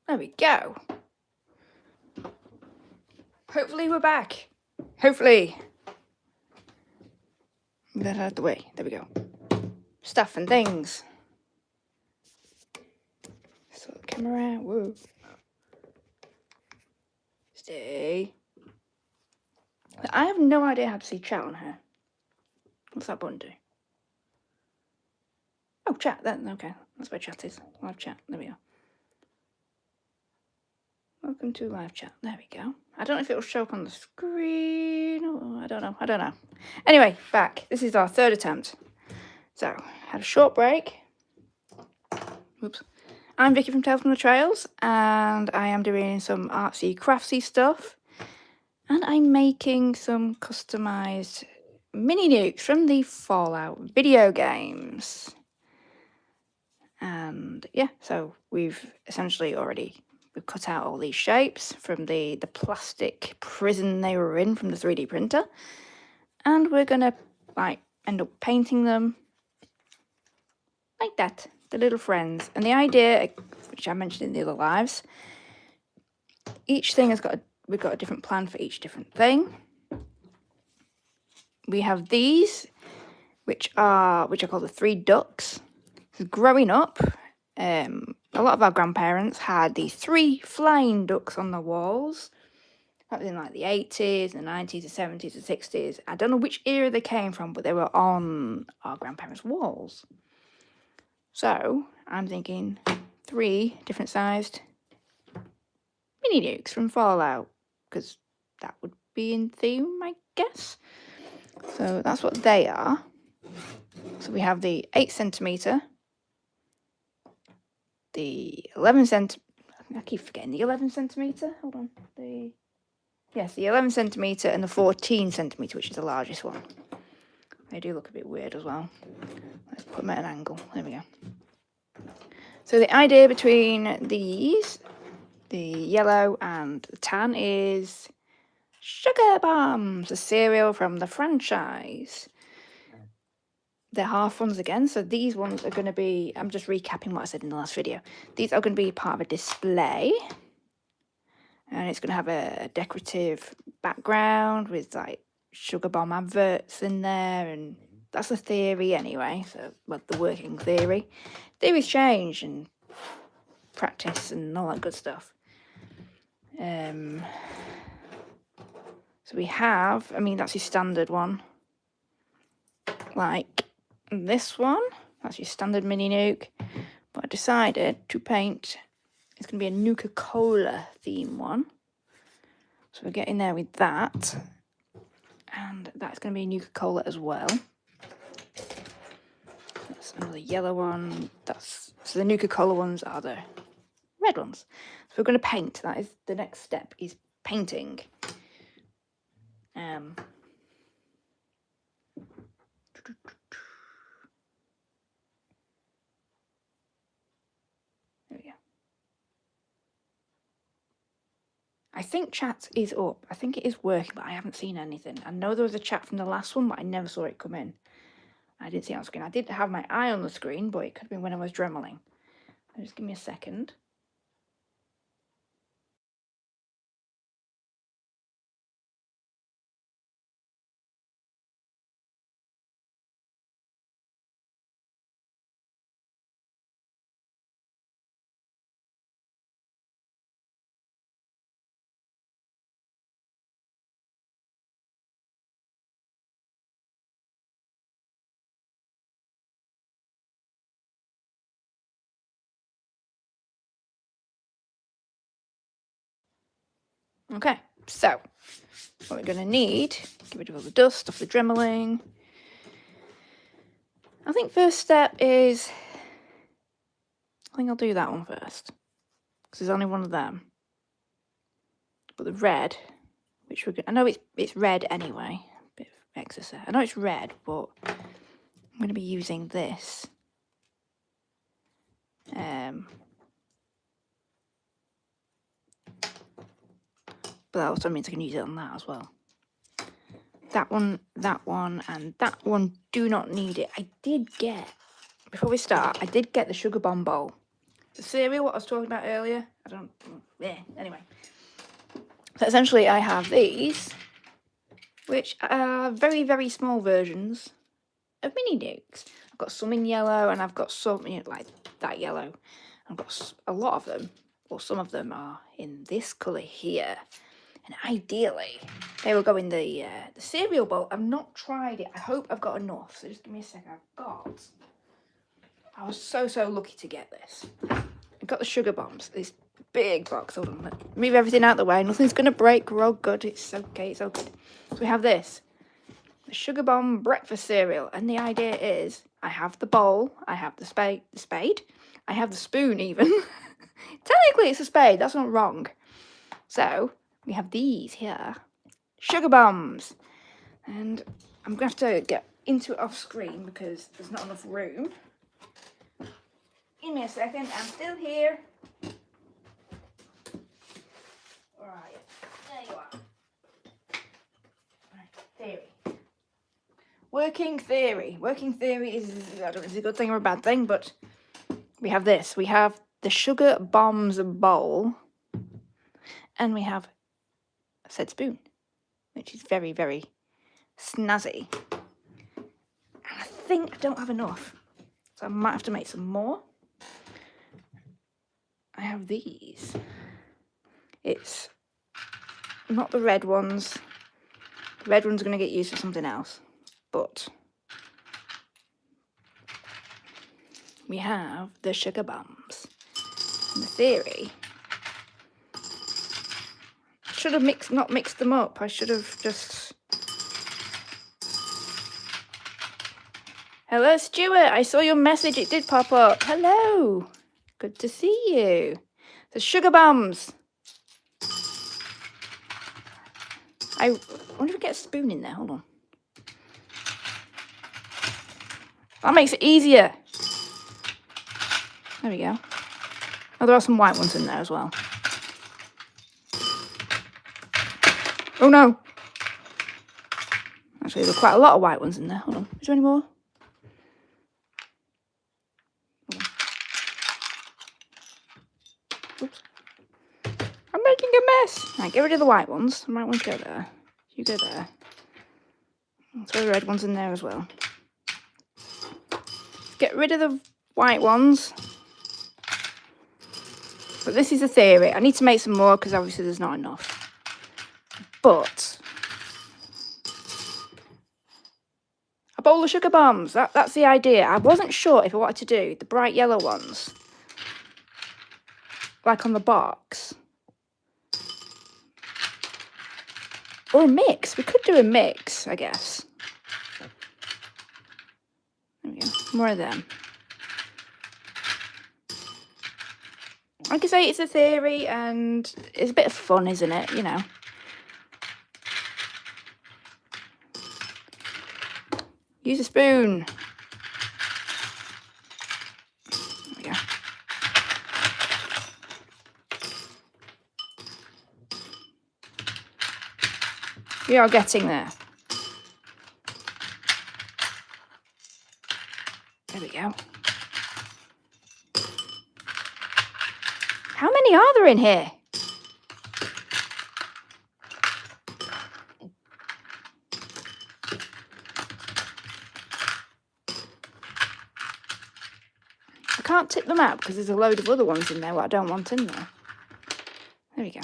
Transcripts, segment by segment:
There we go. Hopefully we're back. Hopefully. Get that out of the way. There we go. Stuff and things. So the camera. Whoa. Stay. I have no idea how to see chat on here. What's that button do? Oh, chat. Then okay. That's where chat is. Live chat. There we go. Welcome to live chat. There we go. I don't know if it will show up on the screen. Oh, I don't know. Anyway, back. This is our third attempt. So, had a short break. Oops. I'm Vicky from Tales from the Trails, and I am doing some artsy, craftsy stuff. And I'm making some customised mini nukes from the Fallout video games. And yeah, so we've essentially already cut out all these shapes from the plastic prison they were in from the 3D printer. And we're going to end up painting them like that, the little friends. And the idea, which I mentioned in the other lives, each thing we've got a different plan for each different thing. We have these, which I call the 3 ducks. So growing up, a lot of our grandparents had these 3 flying ducks on the walls. That was in like the 80s, the 90s, the 70s, the 60s. I don't know which era they came from, but they were on our grandparents' walls. So I'm thinking 3 different sized mini nukes from Fallout, because that would be in theme, I guess. So that's what they are. So we have the 8 centimeter, the 11 centimeter. I keep forgetting the 11 centimeter. Hold on. The 11 centimeter and the 14 centimeter, which is the largest one. They do look a bit weird as well. Let's put them at an angle. There we go. So the idea between these, the yellow and the tan, is Sugar Bombs, a cereal from the franchise. They're half ones again, so these ones are going to be, I'm just recapping what I said in the last video. These are going to be part of a display. And it's going to have a decorative background with like Sugar Bomb adverts in there, and that's the theory anyway. So, well, the working theory. Theories change and practice and all that good stuff. So we have, that's your standard one. Like this one, that's your standard mini nuke. But I decided to paint, it's going to be a Nuka-Cola theme one. So we're getting there with that. And that's going to be a Nuka-Cola as well. That's another yellow one. So the Nuka-Cola ones are the red ones. So we're going to paint. That is the next step, is painting. There we go. I think chat is up. I think it is working, but I haven't seen anything. I know there was a chat from the last one, but I never saw it come in. I didn't see it on screen. I did have my eye on the screen, but it could have been when I was dremeling. Just give me a second. Okay, so what we're going to need, get rid of all the dust off the dremeling. I think first step is, I think I'll do that one first, because there's only one of them. But the red, which we're going to, I know it's red anyway, a bit of excess there. I know it's red, but I'm going to be using this. But that also means I can use it on that as well. That one, and that one do not need it. I did get, before we start, I did get the Sugar Bomb bowl. the cereal, what I was talking about earlier. I don't, yeah, anyway. So essentially I have these, which are very, very small versions of Mini Nukes. I've got some in yellow and I've got some in like that yellow. I've got a lot of them, or some of them are in this colour here. And ideally, they will go in the cereal bowl. I've not tried it. I hope I've got enough. So just give me a second. I was so lucky to get this. I got the sugar bombs. This big box. Hold on. Move everything out of the way. Nothing's going to break. We're all good. It's okay. It's all good. So we have this. The sugar bomb breakfast cereal. And the idea is I have the bowl. I have the spade. I have the spoon even. Technically it's a spade. That's not wrong. So we have these here. Sugar bombs. And I'm going to have to get into it off screen because there's not enough room. Give me a second, I'm still here. Where are you? There you are. Right, theory. Working theory. Working theory is, I don't know if it's a good thing or a bad thing, but we have this. We have the sugar bombs bowl. And we have a said spoon, which is very, very snazzy. And I think I don't have enough. So I might have to make some more. I have these. It's not the red ones. The red one's going to get used for something else. But we have the sugar bombs. And the theory, I should have not mixed them up. I should have just... Hello, Stuart. I saw your message. It did pop up. Hello. Good to see you. The sugar bombs. I wonder if we get a spoon in there. Hold on. That makes it easier. There we go. Oh, there are some white ones in there as well. Oh no. Actually, there are quite a lot of white ones in there. Hold on. Is there any more? Oops. I'm making a mess. Right, get rid of the white ones. The white ones go there. You go there. Throw the red ones in there as well. Get rid of the white ones. But this is a theory. I need to make some more because obviously there's not enough. But a bowl of sugar bombs. That's the idea. I wasn't sure if I wanted to do the bright yellow ones, like on the box, or a mix. We could do a mix, I guess. There we go. More of them. Like I say, it's a theory and it's a bit of fun, isn't it? You know. Use a spoon. There we go. We are getting there. There we go. How many are there in here? I can't tip them out because there's a load of other ones in there what I don't want in there. There we go.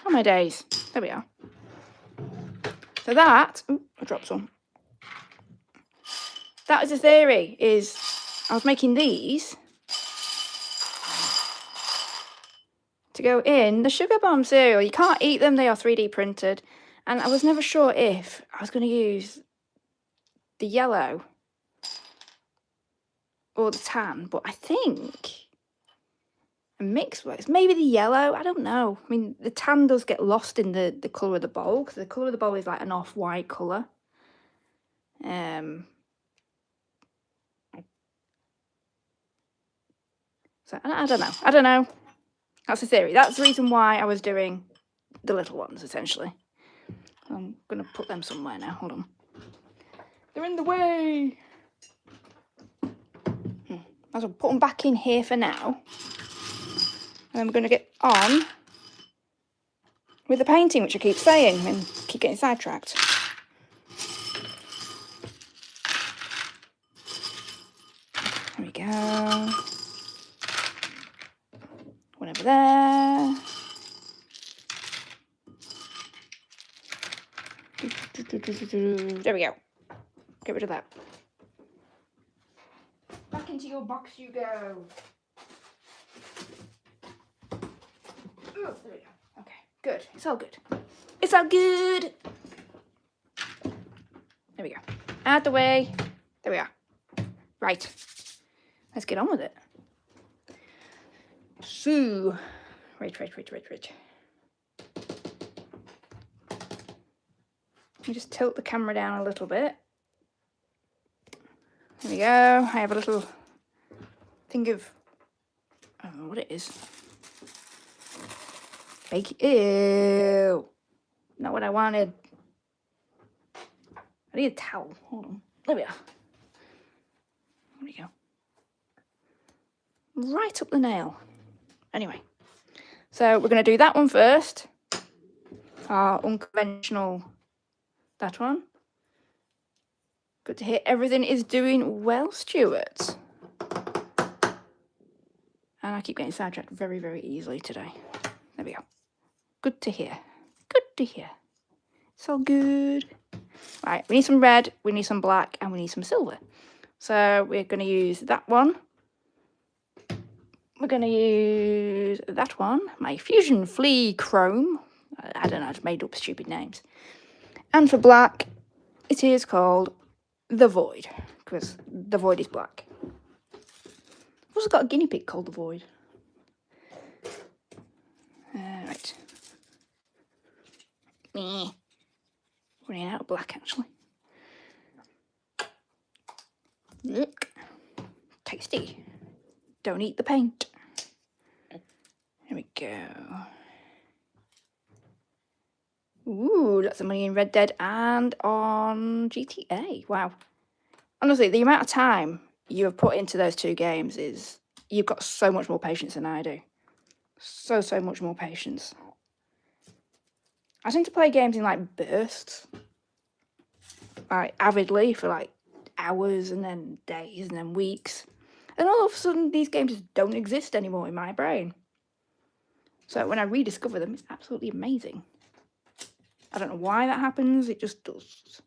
Oh my days. There we are. So that, ooh, I dropped some. That is a theory, is I was making these to go in the sugar bomb cereal. You can't eat them, they are 3D printed. And I was never sure if I was going to use the yellow or the tan, but I think a mix works. Maybe the yellow, I don't know. I mean, the tan does get lost in the colour of the bowl, because the colour of the bowl is like an off-white colour. So I don't know. That's the theory. That's the reason why I was doing the little ones, essentially. I'm going to put them somewhere now. Hold on. They're in the way. I'll put them back in here for now. And then we're going to get on with the painting, which I keep saying and keep getting sidetracked. There we go. One over there. There we go. Get rid of that. Back into your box you go. Ooh, there we go. Okay, good. It's all good. It's all good. There we go. Out the way. There we are. Right. Let's get on with it. So, right. Let me just tilt the camera down a little bit. There we go. I have a little thing of, I don't know what it is. Bake. Ew. Not what I wanted. I need a towel. Hold on. There we are. There we go. Right up the nail. Anyway. So we're going to do that one first. Our unconventional, that one. Good to hear everything is doing well, Stuart. And I keep getting sidetracked very, very easily today. There we go. Good to hear. Good to hear. It's all good. Right, we need some red, we need some black, and we need some silver. So we're going to use that one. We're going to use that one. My Fusion Flea Chrome. I don't know, I just made up stupid names. And for black, it is called The Void, because the Void is black. I've also got a guinea pig called The Void. Right. Running out of black, actually. Look. Tasty. Don't eat the paint. There we go. Ooh, lots of money in Red Dead and on GTA. Wow. Honestly, the amount of time you have put into those two games is... You've got so much more patience than I do. So much more patience. I tend to play games in, like, bursts. Like, avidly for, like, hours and then days and then weeks. And all of a sudden, these games just don't exist anymore in my brain. So when I rediscover them, it's absolutely amazing. I don't know why that happens, it just does.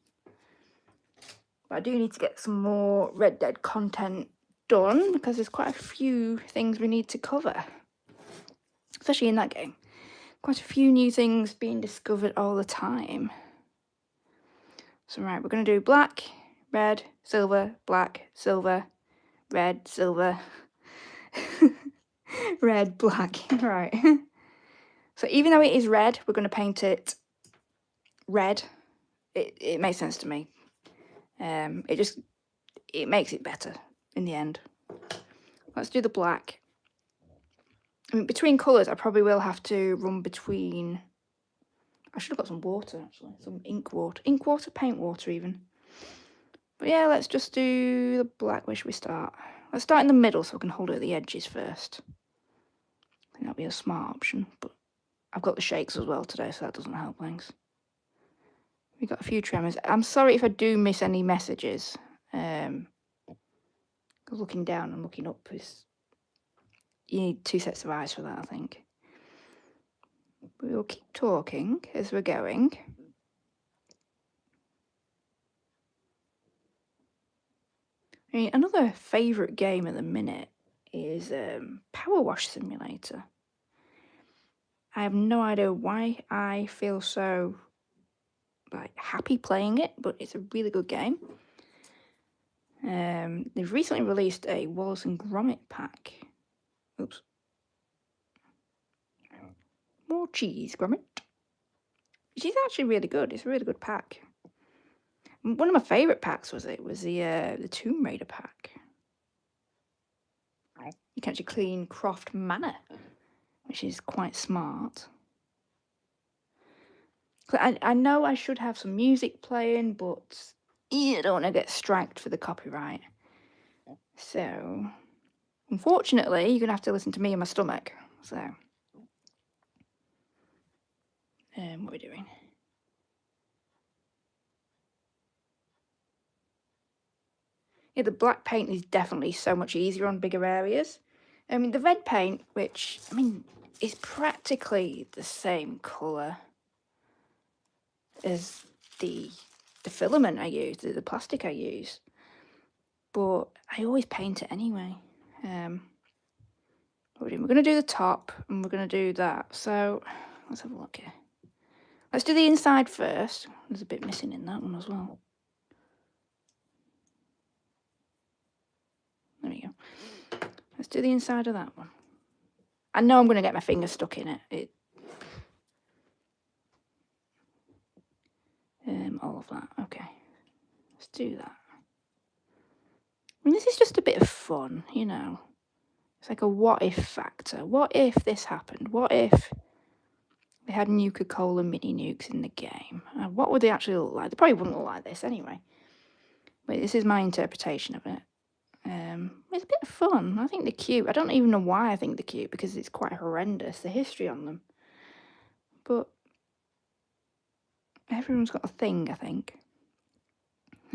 But I do need to get some more Red Dead content done, because there's quite a few things we need to cover. Especially in that game. Quite a few new things being discovered all the time. So right, we're going to do black, red, silver, black, silver, red, silver, red, black. Right. So even though it is red, we're going to paint it red. It makes sense to me. It makes it better in the end. Let's do the black. I mean, between colours, I probably will have to run between... I should have got some water, actually. Some ink water, paint water even. But yeah, let's just do the black. Where should we start? Let's start in the middle so I can hold it at the edges first. I think that'll be a smart option, but I've got the shakes as well today, so that doesn't help things. We've got a few tremors. I'm sorry if I do miss any messages. Looking down and looking up is... You need two sets of eyes for that, I think. We will keep talking as we're going. I mean, another favourite game at the minute is Power Wash Simulator. I have no idea why I feel so happy playing it, but it's a really good game. They've recently released a Wallace and Gromit pack. Oops. More cheese, Gromit. Which is actually really good. It's a really good pack. One of my favourite packs was the Tomb Raider pack. You can actually clean Croft Manor, which is quite smart. I know I should have some music playing, but I don't want to get striked for the copyright. So, Unfortunately, you're going to have to listen to me and my stomach. So, what are we doing? Yeah, the black paint is definitely so much easier on bigger areas. I mean, the red paint, which, I mean, is practically the same colour as the filament I use, the plastic I use. But I always paint it anyway. We're going to do the top, and we're going to do that. So, let's have a look here. Let's do the inside first. There's a bit missing in that one as well. There we go. Let's do the inside of that one. I know I'm going to get my finger stuck in it. All of that. Okay. Let's do that. I mean, this is just a bit of fun, you know. It's like a what if factor. What if this happened? What if they had Nuka-Cola mini nukes in the game? What would they actually look like? They probably wouldn't look like this anyway. But this is my interpretation of it. It's a bit of fun. I think they're cute. I don't even know why I think they're cute, because it's quite horrendous, the history on them. But everyone's got a thing, I think.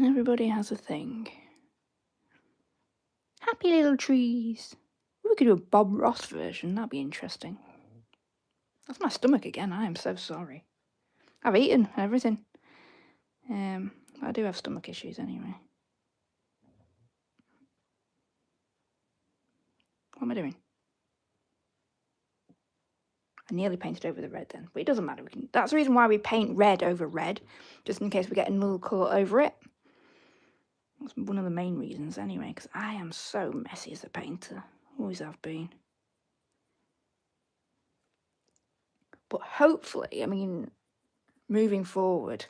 Everybody has a thing. Happy little trees. We could do a Bob Ross version. That'd be interesting. That's my stomach again. I am so sorry. I've eaten everything. I do have stomach issues anyway. What am I doing? I nearly painted over the red then, but it doesn't matter. That's the reason why we paint red over red, just in case we get another colour over it. That's one of the main reasons anyway, because I am so messy as a painter. Always have been. But hopefully, I mean, moving forward,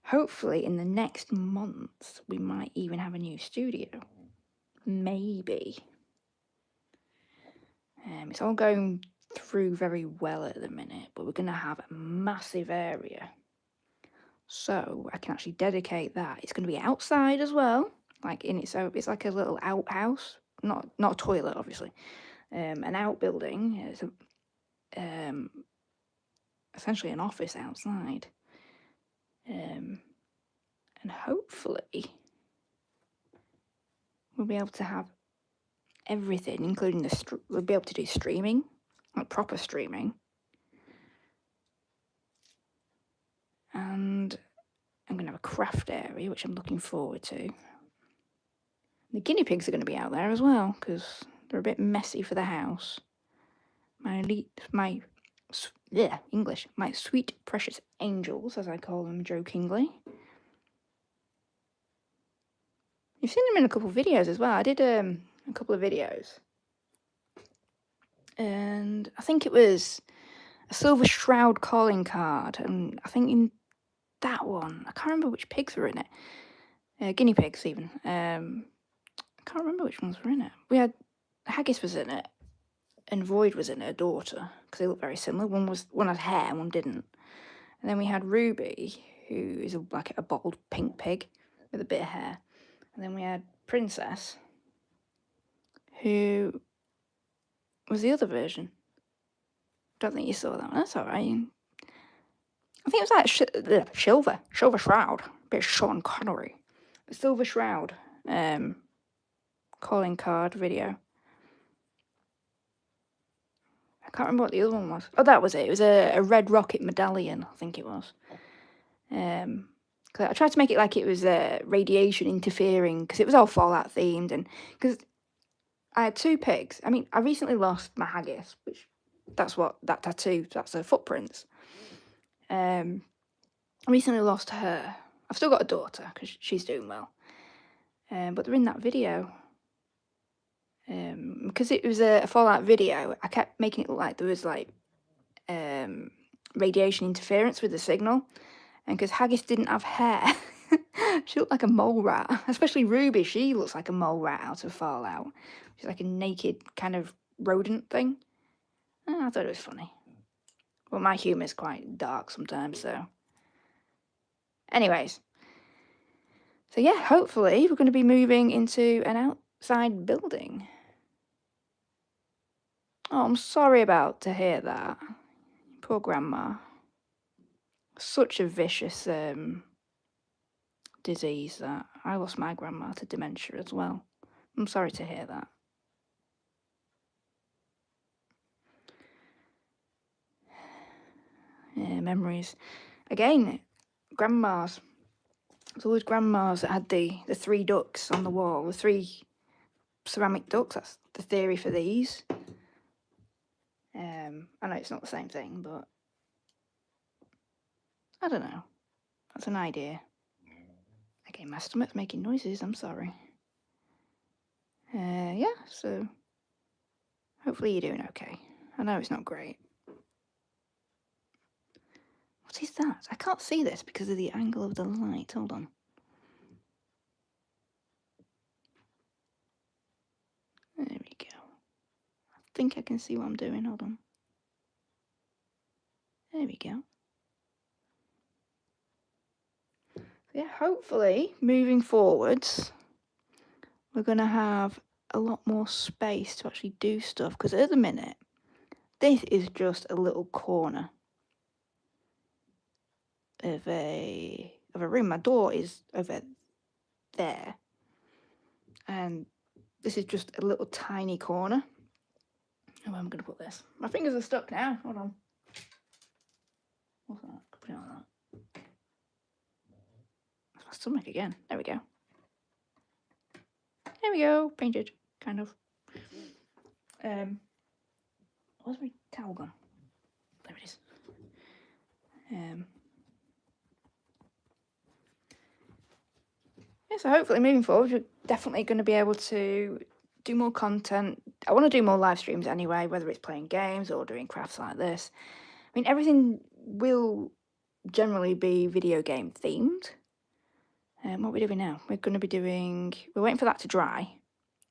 hopefully in the next month, we might even have a new studio. Maybe. It's all going through very well at the minute, but we're going to have a massive area. So I can actually dedicate that. It's going to be outside as well, like in its own. It's like a little outhouse, not a toilet, obviously. An outbuilding. It's essentially an office outside. And hopefully we'll be able to have everything, including we'll be able to do streaming, like proper streaming. And I'm going to have a craft area, which I'm looking forward to. The guinea pigs are going to be out there as well, because they're a bit messy for the house. My sweet precious angels, as I call them jokingly. You've seen them in a couple of videos as well. I did a couple of videos, and I think it was a silver shroud calling card, and I think in that one, I can't remember which pigs were in it. Guinea pigs even. I can't remember which ones were in it. We had Haggis was in it, and Void was in it, her daughter, because they look very similar. One had hair, one didn't. And then we had Ruby, who is like a bald pink pig with a bit of hair. And then we had Princess, who was the other version. Don't think you saw that one. That's all right. I think it was like Silver Shroud. A bit of Sean Connery. The Silver Shroud calling card video. I can't remember what the other one was. Oh, that was it. It was a red rocket medallion, I think it was. Cause I tried to make it like it was radiation interfering, because it was all Fallout themed, and because I had two pigs. I mean, I recently lost my Haggis, which that's what that tattoo. That's her footprints. I recently lost her. I've still got a daughter because she's doing well. But they're in that video. Because it was a Fallout video, I kept making it look like there was like radiation interference with the signal, and because Haggis didn't have hair, she looked like a mole rat. Especially Ruby, she looks like a mole rat out of Fallout. She's like a naked kind of rodent thing. I thought it was funny. Well, my humour is quite dark sometimes, so. Anyways. So yeah, hopefully we're going to be moving into an outside building. Oh, I'm sorry about to hear that. Poor grandma. Such a vicious disease that I lost my grandma to dementia as well. I'm sorry to hear that. Yeah, memories. Again, grandmas. There's always grandmas that had the 3 ducks on the wall, the 3 ceramic ducks. That's the theory for these. I know it's not the same thing, but I don't know. That's an idea. Okay, my stomach's making noises. I'm sorry. Yeah, so hopefully you're doing okay. I know it's not great. What is that? I can't see this because of the angle of the light. Hold on. There we go. I think I can see what I'm doing. Hold on. There we go. Yeah, hopefully moving forwards, we're going to have a lot more space to actually do stuff, because at the minute, this is just a little corner of a room. My door is over there, and this is just a little tiny corner. Oh, I'm going to put this. My fingers are stuck now. Hold on. What's that? Put it on that. That's my stomach again. There we go. There we go. Painted, kind of. Where's my towel gone? There it is. Yeah, so hopefully moving forward, we're definitely going to be able to do more content. I want to do more live streams anyway, whether it's playing games or doing crafts like this. I mean, everything will generally be video game themed. What are we doing now? We're waiting for that to dry.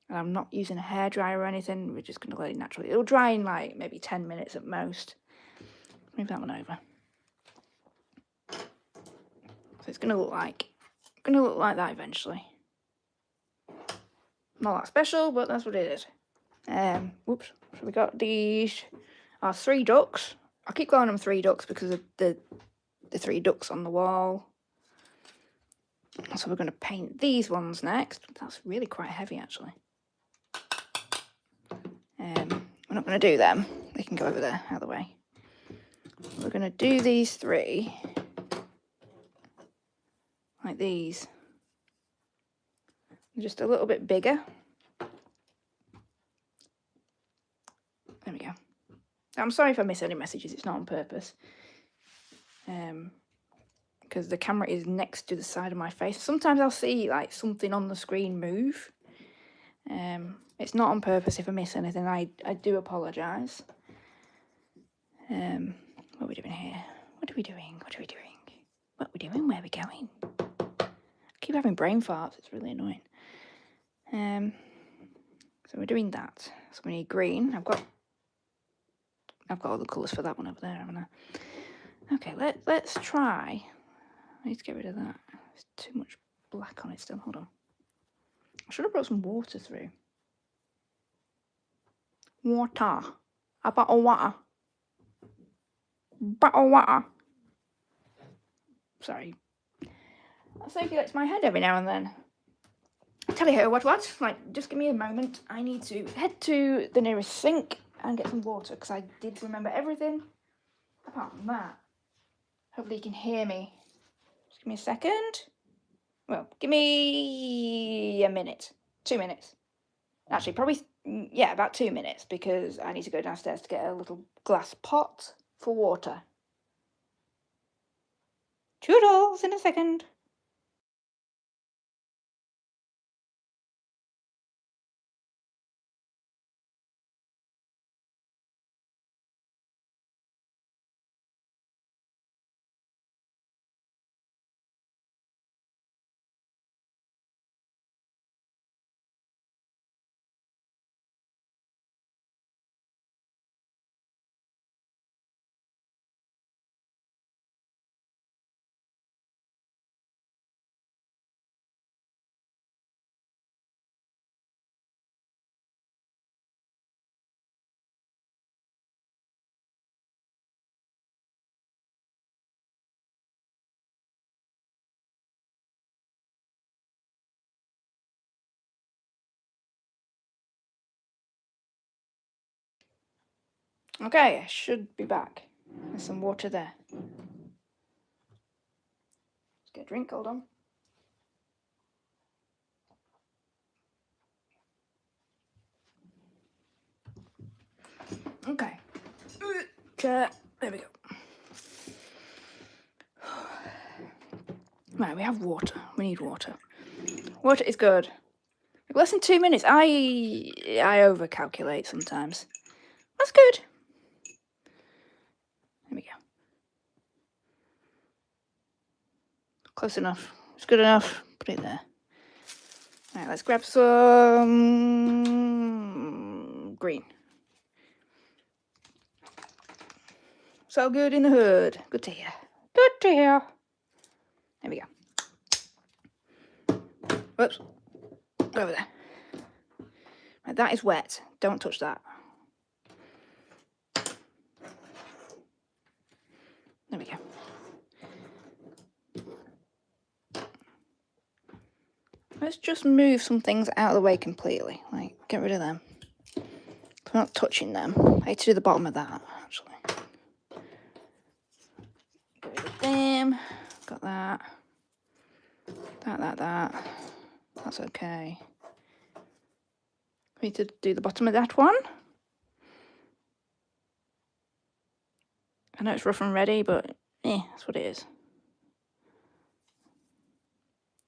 And I'm not using a hairdryer or anything. We're just going to let it naturally. It'll dry in like maybe 10 minutes at most. Move that one over. So it's going to look like that eventually. Not that special, but that's what it is. Whoops. So we got these, our 3 ducks. I keep calling them 3 ducks because of the 3 ducks on the wall. So we're going to paint these ones next. That's really quite heavy, actually. We're not going to do them. They can go over there, out of the way. We're going to do these 3 like these. Just a little bit bigger. There we go. I'm sorry if I miss any messages. It's not on purpose. Because the camera is next to the side of my face. Sometimes I'll see like something on the screen move. It's not on purpose. If I miss anything, I do apologise. What are we doing here? What are we doing? What are we doing? What are we doing? Where are we going? I keep having brain farts. It's really annoying. So we're doing that. So we need green. I've got all the colours for that one over there, haven't I? Okay, let's try. I need to get rid of that. There's too much black on it still. Hold on. I should have brought some water through. Water. A bottle of water. Bottle of water. Sorry. That circulates my head every now and then. Tell you what, like, just give me a moment. I need to head to the nearest sink and get some water, because I did remember everything apart from that. Hopefully you can hear me. Just give me a second. Well, give me a minute. 2 minutes. Actually, probably, yeah, about 2 minutes, because I need to go downstairs to get a little glass pot for water. Toodles in a second. Okay, I should be back. There's some water there. Let's get a drink, hold on. Okay. Chair. There we go. Right, we have water. We need water. Water is good. Less than 2 minutes. I overcalculate sometimes. That's good. There we go. Close enough. It's good enough. Put it there. Right, let's grab some green. So good in the hood. Good to hear. Good to hear. There we go. Whoops. Over there. Right, that is wet. Don't touch that. There we go. Let's just move some things out of the way completely. Like, get rid of them. I'm not touching them. I need to do the bottom of that, actually. Get rid of them. Got that. That. That's okay. We need to do the bottom of that one. I know it's rough and ready, but that's what it is.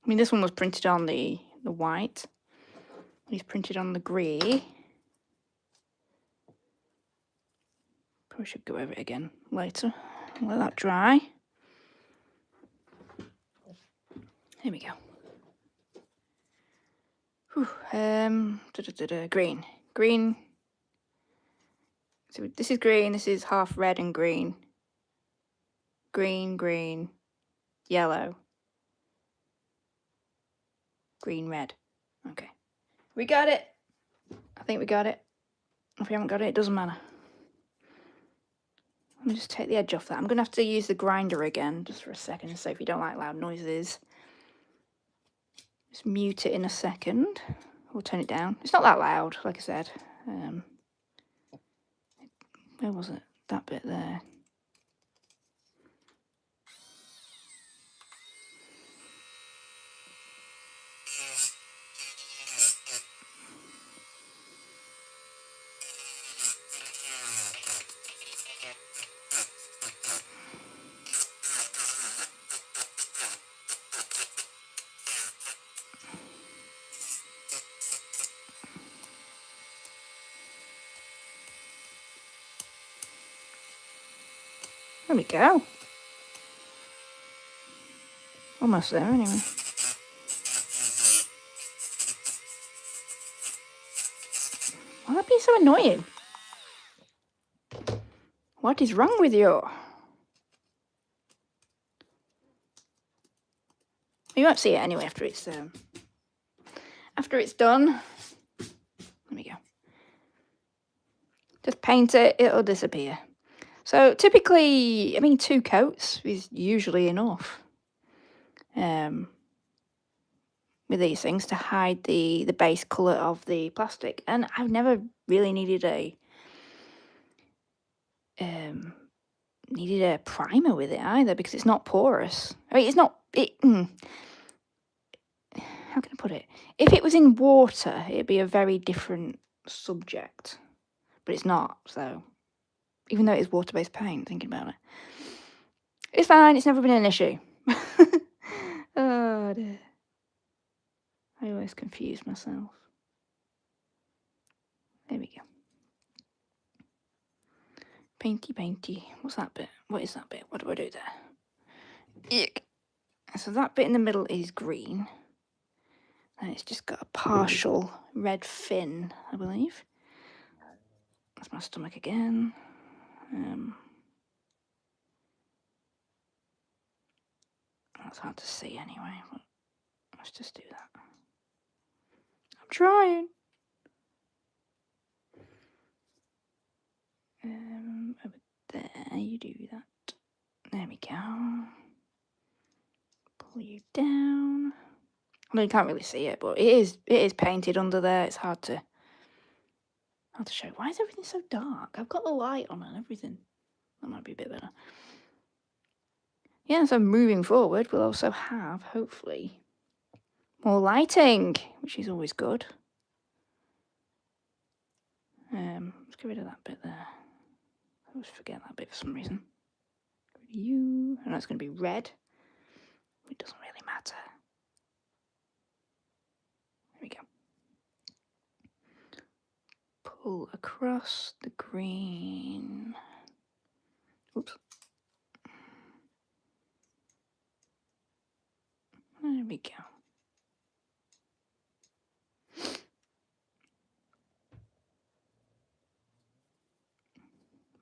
I mean, this one was printed on the white. He's printed on the grey. Probably should go over it again later. Let that dry. Here we go. Whew. Green. Green. So this is green. This is half red and green. Green, yellow. Green, red. Okay. We got it. I think we got it. If we haven't got it, it doesn't matter. Let me just take the edge off that. I'm going to have to use the grinder again just for a second, so if you don't like loud noises. Just mute it in a second. We'll turn it down. It's not that loud, like I said. Where was it? That bit there. There we go. Almost there, anyway. Why that be so annoying? What is wrong with you? You won't see it anyway after it's done. There we go. Just paint it, it'll disappear. So typically, I mean, 2 coats is usually enough. With these things to hide the base colour of the plastic, and I've never really needed a primer with it either, because it's not porous. I mean, it's not. How can I put it? If it was in water, it'd be a very different subject, but it's not. So, even though it's water-based paint, thinking about it, it's fine. It's never been an issue. Oh dear. I always confuse myself. There we go. Painty. What's that bit? What is that bit? What do I do there? Yuck. So that bit in the middle is green. And it's just got a partial red fin, I believe. That's my stomach again. That's hard to see anyway. But let's just do that. I'm trying. Over there, you do that. There we go. Pull you down. I mean, you can't really see it, but it is painted under there. It's hard to I'll have to show you. Why is everything so dark? I've got the light on and everything. That might be a bit better. Yeah, so moving forward, we'll also have, hopefully, more lighting, which is always good. Let's get rid of that bit there. I always forget that bit for some reason. Get rid of you. I know it's going to be red. It doesn't really matter. There we go. Pull across the green. Oops. There we go.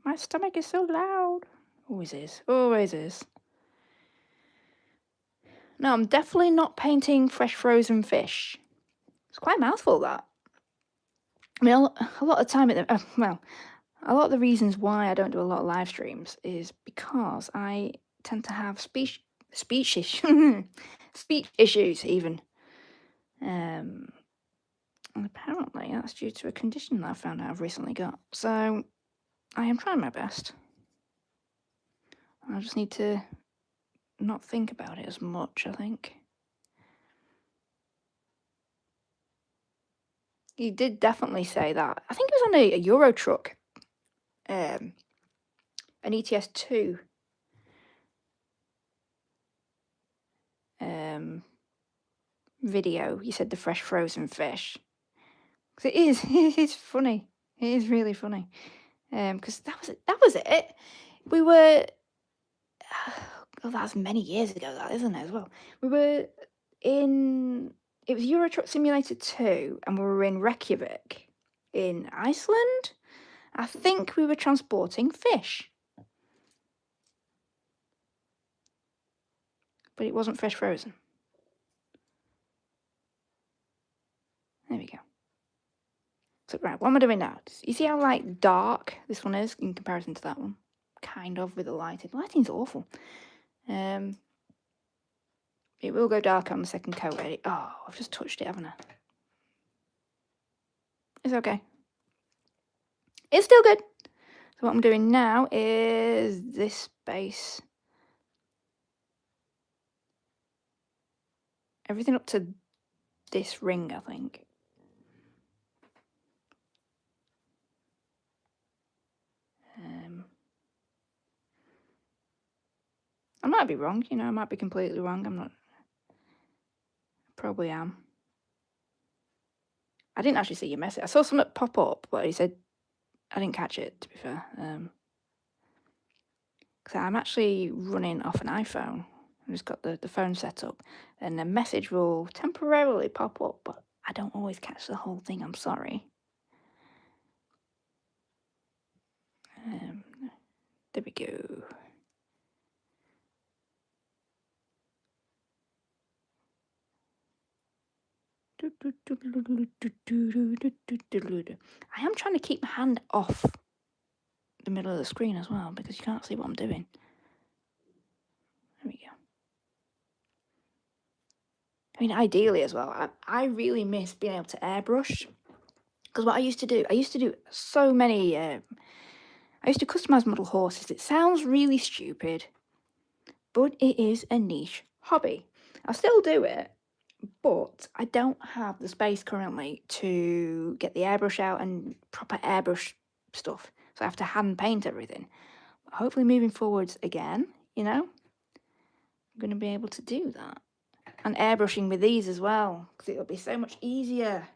My stomach is so loud. Always is. Always is. No, I'm definitely not painting fresh frozen fish. It's quite a mouthful, that. I mean, a lot of time, a lot of the reasons why I don't do a lot of live streams is because I tend to have speech issues, even. And apparently that's due to a condition that I found out I've recently got. So I am trying my best. I just need to not think about it as much, I think. He did definitely say that. I think it was on a Euro truck. An ETS2. Video. He said the fresh frozen fish. Because it is. It's funny. It is really funny. Because that was it. We were. Oh, that's many years ago, that, isn't it, as well? We were in. It was Euro Truck Simulator 2, and we were in Reykjavik in Iceland. I think we were transporting fish. But it wasn't fresh frozen. There we go. So, right, what am I doing now? You see how, like, dark this one is in comparison to that one? Kind of, with the lighting. The lighting's awful. It will go dark on the second coat. Oh, I've just touched it, haven't I? It's okay. It's still good. So what I'm doing now is this base. Everything up to this ring, I think. I might be wrong, I might be completely wrong. I'm not. Probably am. I didn't actually see your message. I saw something pop up, but he said I didn't catch it, to be fair. Because I'm actually running off an iPhone. I've just got the phone set up, and a message will temporarily pop up, but I don't always catch the whole thing. I'm sorry. There we go. I am trying to keep my hand off the middle of the screen as well, because you can't see what I'm doing. There we go. I mean, ideally as well, I really miss being able to airbrush. Because what I used to do so many, I used to customize model horses. It sounds really stupid, but it is a niche hobby. I still do it, but I don't have the space currently to get the airbrush out and proper airbrush stuff. So I have to hand paint everything. But hopefully moving forwards again, I'm going to be able to do that. And airbrushing with these as well, because it'll be so much easier.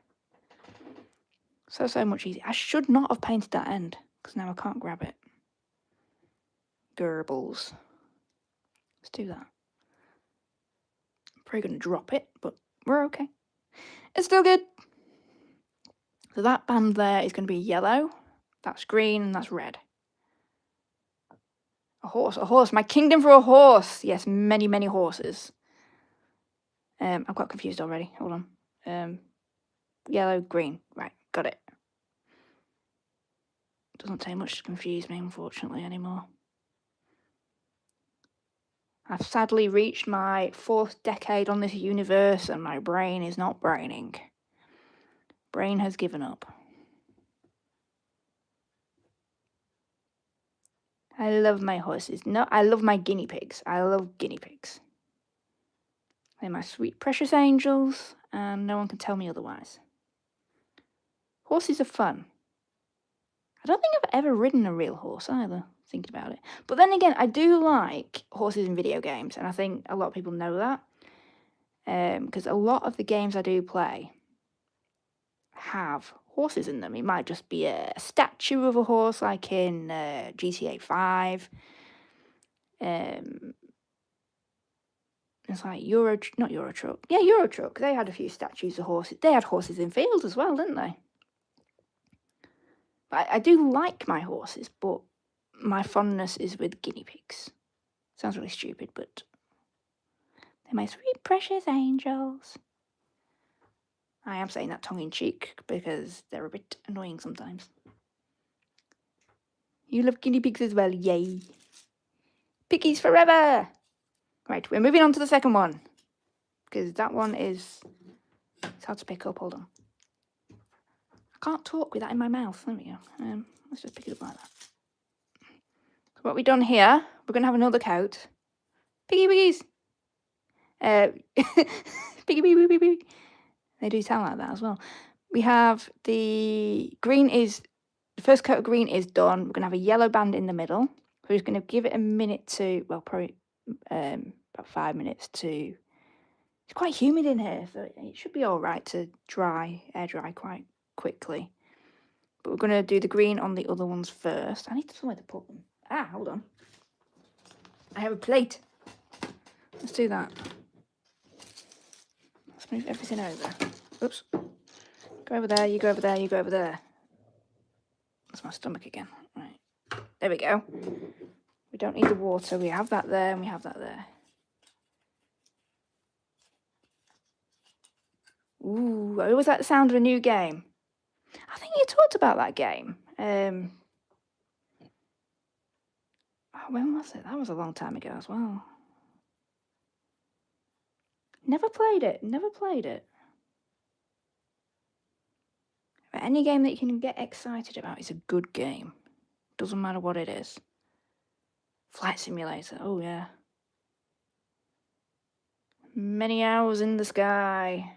So much easier. I should not have painted that end, because now I can't grab it. Gerbles. Let's do that. I'm probably going to drop it, but we're okay. It's still good. So that band there is going to be yellow. That's green, and that's red. A horse. My kingdom for a horse. Yes, many, many horses. I've got confused already. Hold on. Yellow, green. Right, got it. Doesn't take much to confuse me, unfortunately, anymore. I've sadly reached my 4th decade on this universe, and my brain is not braining. Brain has given up. I love my horses. No, I love my guinea pigs. I love guinea pigs. They're my sweet, precious angels, and no one can tell me otherwise. Horses are fun. I don't think I've ever ridden a real horse either, thinking about it. But then again, I do like horses in video games, and I think a lot of people know that. Because a lot of the games I do play have horses in them. It might just be a statue of a horse, like in GTA 5. It's like not Euro Truck. Yeah, Euro Truck. They had a few statues of horses. They had horses in fields as well, didn't they? But I do like my horses, but my fondness is with guinea pigs. Sounds really stupid, but they're my sweet, precious angels. I am saying that tongue-in-cheek because they're a bit annoying sometimes. You love guinea pigs as well, yay. Piggies forever! Right, we're moving on to the second one. Because that one is... It's hard to pick up, hold on. I can't talk with that in my mouth. There we go. Let's just pick it up like that. So what we've done here, we're going to have another coat. Piggies! Piggy. They do sound like that as well. We have the green is... The first coat of green is done. We're going to have a yellow band in the middle. We're just going to give it a minute to... Well, probably about 5 minutes to... It's quite humid in here, so it should be all right to air dry quite quickly. But we're going to do the green on the other ones first. I need somewhere to put them. Hold on. I have a plate. Let's do that. Let's move everything over. Oops. Go over there, you go over there, you go over there. That's my stomach again. Right. There we go. We don't need the water. We have that there and we have that there. Ooh, I always like the sound of a new game. I think you talked about that game. When was it? That was a long time ago as well. Never played it. But any game that you can get excited about is a good game. Doesn't matter what it is. Flight Simulator. Oh, yeah. Many hours in the sky.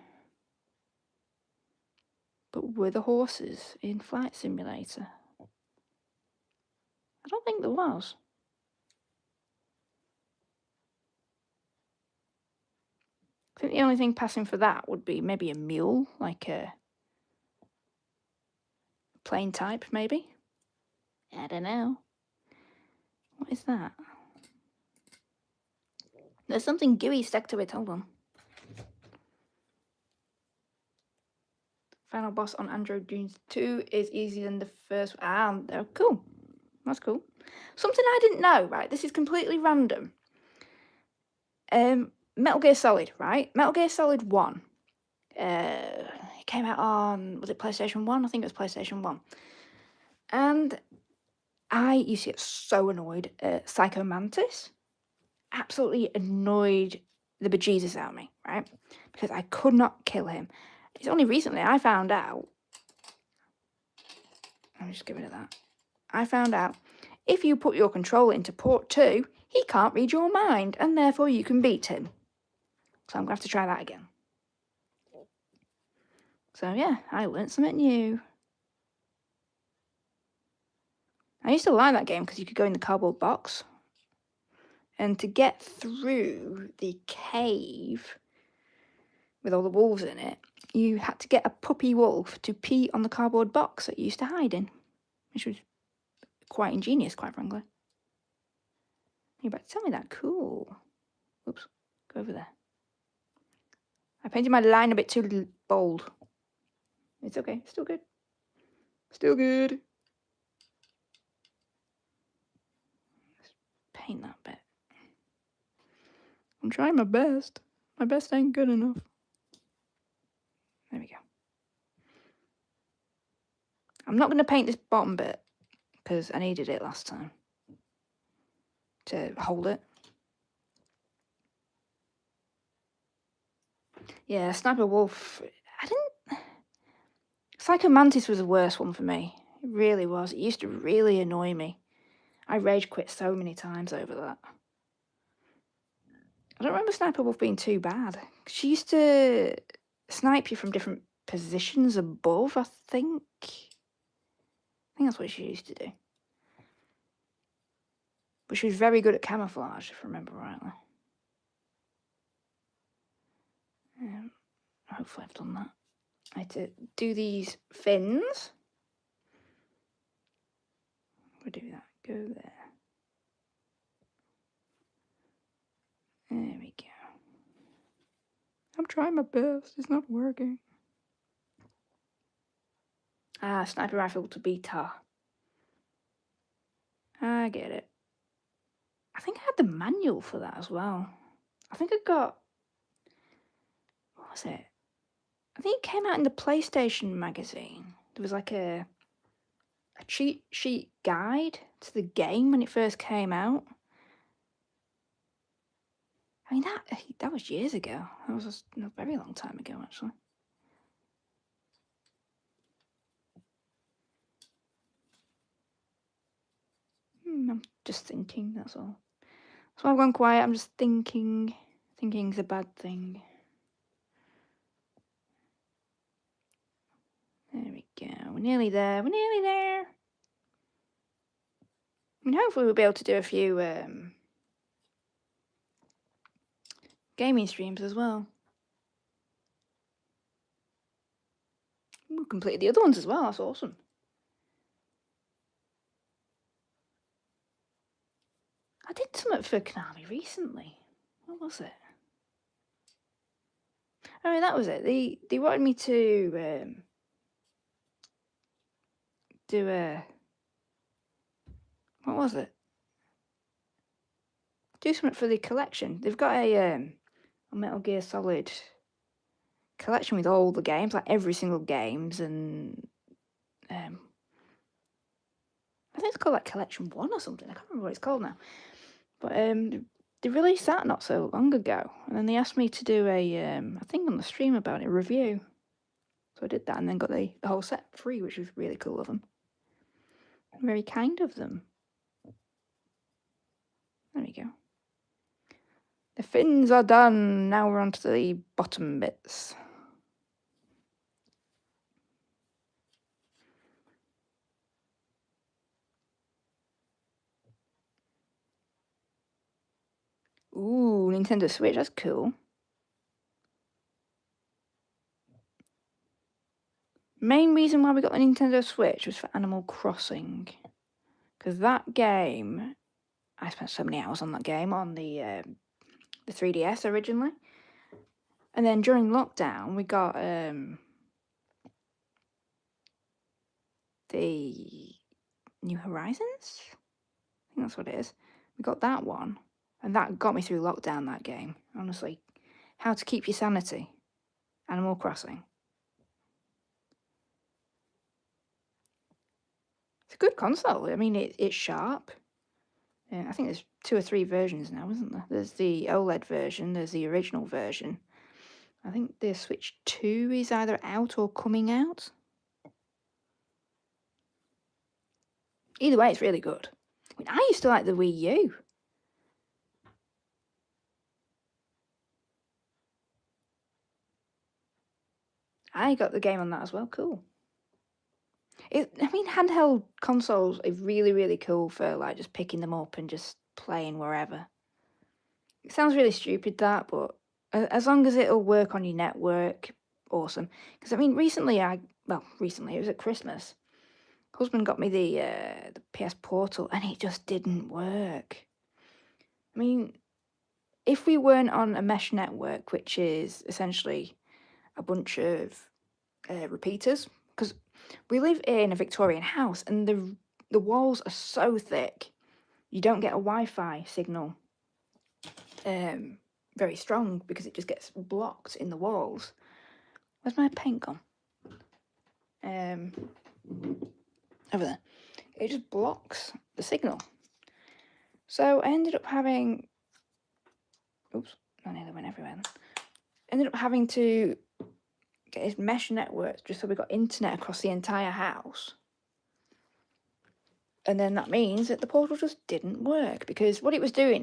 But were the horses in Flight Simulator? I don't think there was. I think the only thing passing for that would be maybe a mule, like a plane type, maybe. I don't know. What is that? There's something gooey stuck to it. Hold on. Final boss on Android Dunes 2 is easier than the first. Oh, cool. That's cool. Something I didn't know, right? This is completely random. Metal Gear Solid, right? Metal Gear Solid 1. It came out on, was it PlayStation 1? I think it was PlayStation 1. And I used to get so annoyed at Psycho Mantis. Absolutely annoyed the bejesus out of me, right? Because I could not kill him. It's only recently I found out. Let me just get rid of that. I found out if you put your controller into port 2, he can't read your mind, and therefore you can beat him. So I'm going to have to try that again. So yeah, I learnt something new. I used to like that game because you could go in the cardboard box. And to get through the cave with all the wolves in it, you had to get a puppy wolf to pee on the cardboard box that you used to hide in. Which was quite ingenious, quite frankly. You better tell me that. Cool. Oops. Go over there. I painted my line a bit too bold. It's okay. Still good. Still good. Let's paint that bit. I'm trying my best. My best ain't good enough. There we go. I'm not going to paint this bottom bit because I needed it last time to hold it. Yeah, Sniper Wolf. Psycho Mantis was the worst one for me. It really was. It used to really annoy me. I rage quit so many times over that. I don't remember Sniper Wolf being too bad. She used to snipe you from different positions above, I think. I think that's what she used to do. But she was very good at camouflage, if I remember rightly. Hopefully I've done that. I had to do these fins. We'll do that. Go there. There we go. I'm trying my best. It's not working. Sniper rifle to beta. I get it. I think I had the manual for that as well. I think I got... What was it? I think it came out in the PlayStation magazine. There was like a cheat sheet guide to the game when it first came out. I mean, that was years ago. That was a very long time ago, actually. I'm just thinking, that's all. So I've gone quiet, I'm just thinking. Thinking's a bad thing. There we go. We're nearly there. We're nearly there. I mean, hopefully we'll be able to do a few gaming streams as well. We completed the other ones as well. That's awesome. I did something for Konami recently. What was it? I mean, that was it. They wanted me to do a... What was it? Do something for the collection. They've got a Metal Gear Solid collection with all the games, like every single games, and I think it's called like Collection 1 or something. I can't remember what it's called now. But they released that not so long ago, and then they asked me to do a I think on the stream about it, a review. So I did that and then got the whole set free, which was really cool of them. Very kind of them. There we go. The fins are done. Now we're on to the bottom bits. Ooh, Nintendo Switch, that's cool. Main reason why we got the Nintendo Switch was for Animal Crossing. Because that game, I spent so many hours on that game on the 3DS originally. And then during lockdown, we got the New Horizons? I think that's what it is. We got that one. And that got me through lockdown, that game. Honestly. How to keep your sanity. Animal Crossing. It's a good console. I mean, it's sharp. I think there's 2 or 3 versions now, isn't there? There's the OLED version. There's the original version. I think the Switch 2 is either out or coming out. Either way, it's really good. I mean, I used to like the Wii U. I got the game on that as well. Cool. I mean, handheld consoles are really, really cool for like just picking them up and just playing wherever. It sounds really stupid, that, but as long as it'll work on your network, awesome. Because I mean, recently, it was at Christmas. Husband got me the PS Portal, and it just didn't work. I mean, if we weren't on a mesh network, which is essentially a bunch of repeaters, because we live in a Victorian house, and the walls are so thick, you don't get a Wi-Fi signal very strong because it just gets blocked in the walls. Where's my paint gone? Over there. It just blocks the signal. So I ended up having... Oops, I nearly went everywhere then. Ended up having to get his mesh network just so we got internet across the entire house. And then that means that the portal just didn't work, because what it was doing,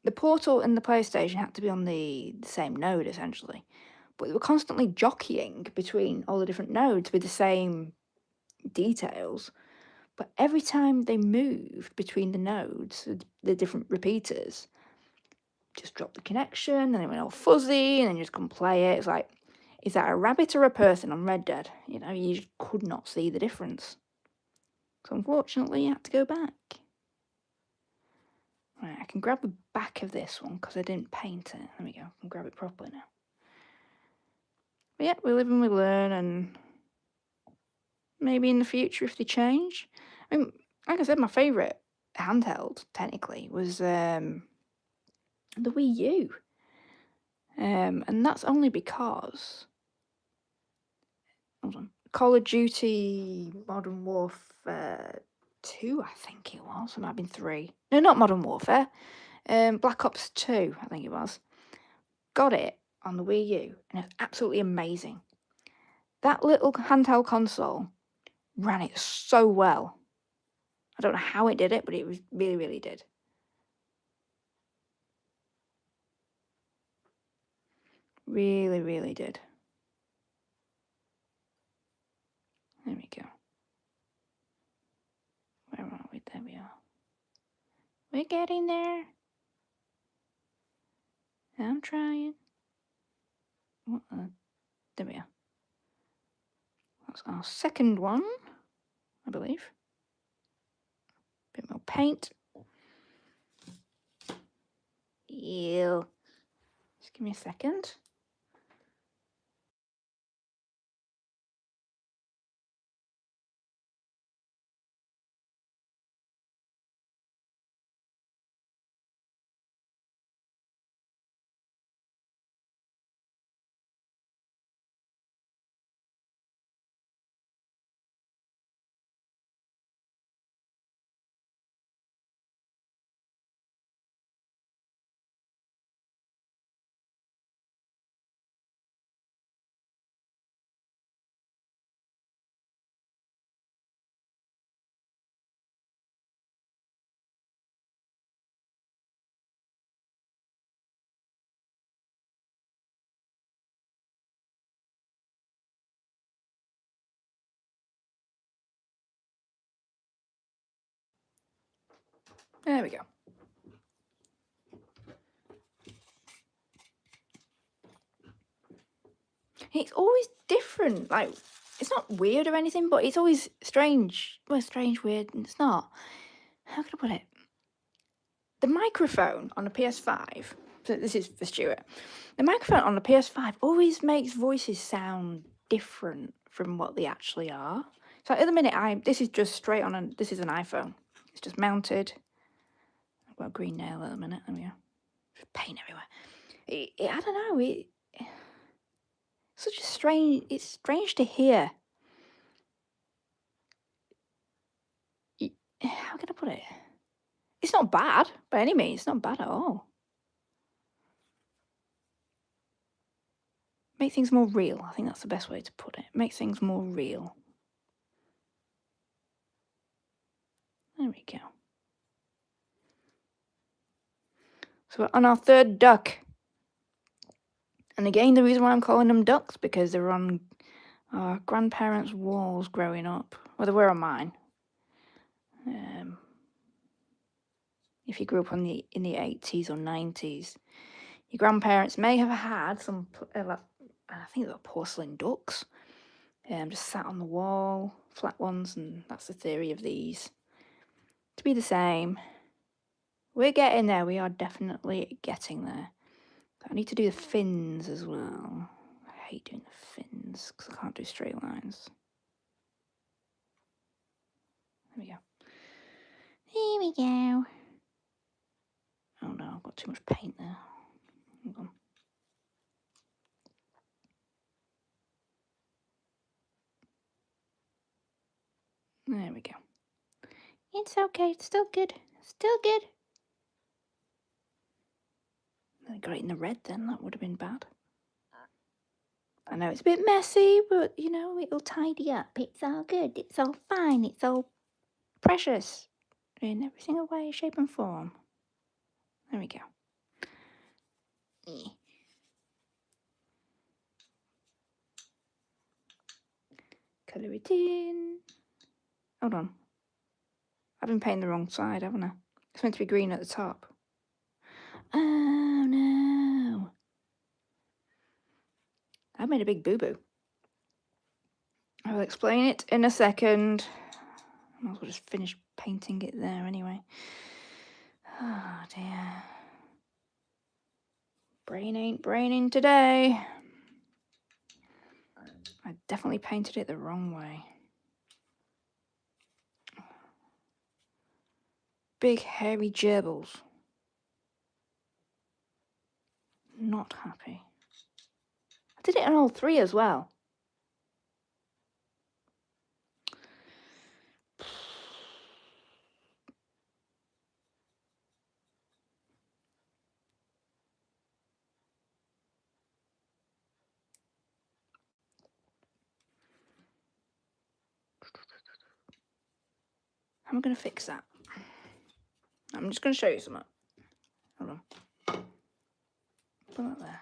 the portal and the PlayStation had to be on the same node essentially, but they were constantly jockeying between all the different nodes with the same details. But every time they moved between the nodes, the different repeaters, just dropped the connection, and it went all fuzzy, and then you just couldn't play it. It's like, is that a rabbit or a person on Red Dead? You know, you just could not see the difference. So unfortunately, you had to go back. Right, I can grab the back of this one because I didn't paint it. There we go. I can grab it properly now. But yeah, we live and we learn, and maybe in the future if they change. I mean, like I said, my favourite handheld technically was the Wii U, and that's only because, hold on, Call of Duty Modern Warfare 2, I think it was. It might have been 3. No, not Modern Warfare. Black Ops 2, I think it was. Got it on the Wii U, and it's absolutely amazing. That little handheld console ran it so well. I don't know how it did it, but it was really, really did. Really, really did. There we go. Where are we? There we are. We're getting there. I'm trying. There we are. That's our second one, I believe. Bit more paint. Ew. Just give me a second. There we go. It's always different. Like, it's not weird or anything, but it's always strange. Well, strange, weird, and it's not. How can I put it? The microphone on a PS5, so this is for Stuart. The microphone on a PS5 always makes voices sound different from what they actually are. So at the minute, this is just straight on, this is an iPhone. It's just mounted. I've got a green nail at the minute. There we go. Just paint everywhere. I don't know. It's strange to hear. How can I put it? It's not bad by any means. It's not bad at all. Make things more real. I think that's the best way to put it. Make things more real. There we go. So we're on our third duck. And again, the reason why I'm calling them ducks, because they were on our grandparents' walls growing up. Well, they were on mine. If you grew up in the 80s or 90s, your grandparents may have had some, I think they were porcelain ducks, just sat on the wall, flat ones, and that's the theory of these to be the same. We're getting there. We are definitely getting there. I need to do the fins as well. I hate doing the fins because I can't do straight lines. There we go. There we go. Oh no, I've got too much paint there. Hold on. There we go. It's okay. It's still good. Still good. I got it in the red then. That would have been bad. I know it's a bit messy, but you know, it'll tidy up. It's all good. It's all fine. It's all precious in every single way, shape and form. There we go. Colour it in. Hold on. I've been painting the wrong side, haven't I? It's meant to be green at the top. Oh no. I made a big boo-boo. I'll explain it in a second. I might as well just finish painting it there anyway. Oh dear. Brain ain't braining today. I definitely painted it the wrong way. Big hairy gerbils. Not happy. I did it on all three as well. How am I going to fix that? I'm just going to show you something. Hold on. Put that there.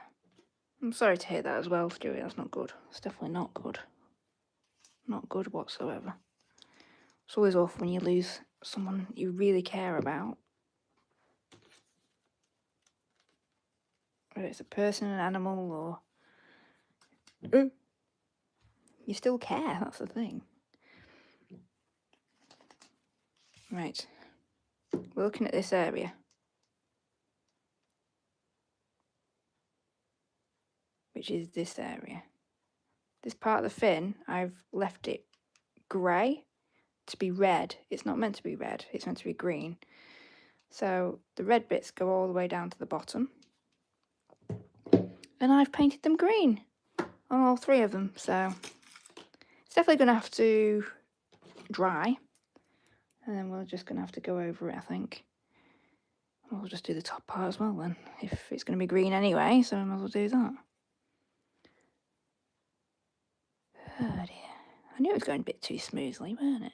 I'm sorry to hear that as well, Stewie. That's not good. It's definitely not good. Not good whatsoever. It's always awful when you lose someone you really care about. Whether it's a person, an animal, or... You still care, that's the thing. Right. We're looking at this area. Which is this area. This part of the fin, I've left it grey to be red. It's not meant to be red, it's meant to be green. So the red bits go all the way down to the bottom. And I've painted them green on all three of them. So it's definitely going to have to dry. And then we're just going to have to go over it, I think. We'll just do the top part as well then, if it's going to be green anyway, so I might as well do that. Oh dear. I knew it was going a bit too smoothly, weren't it?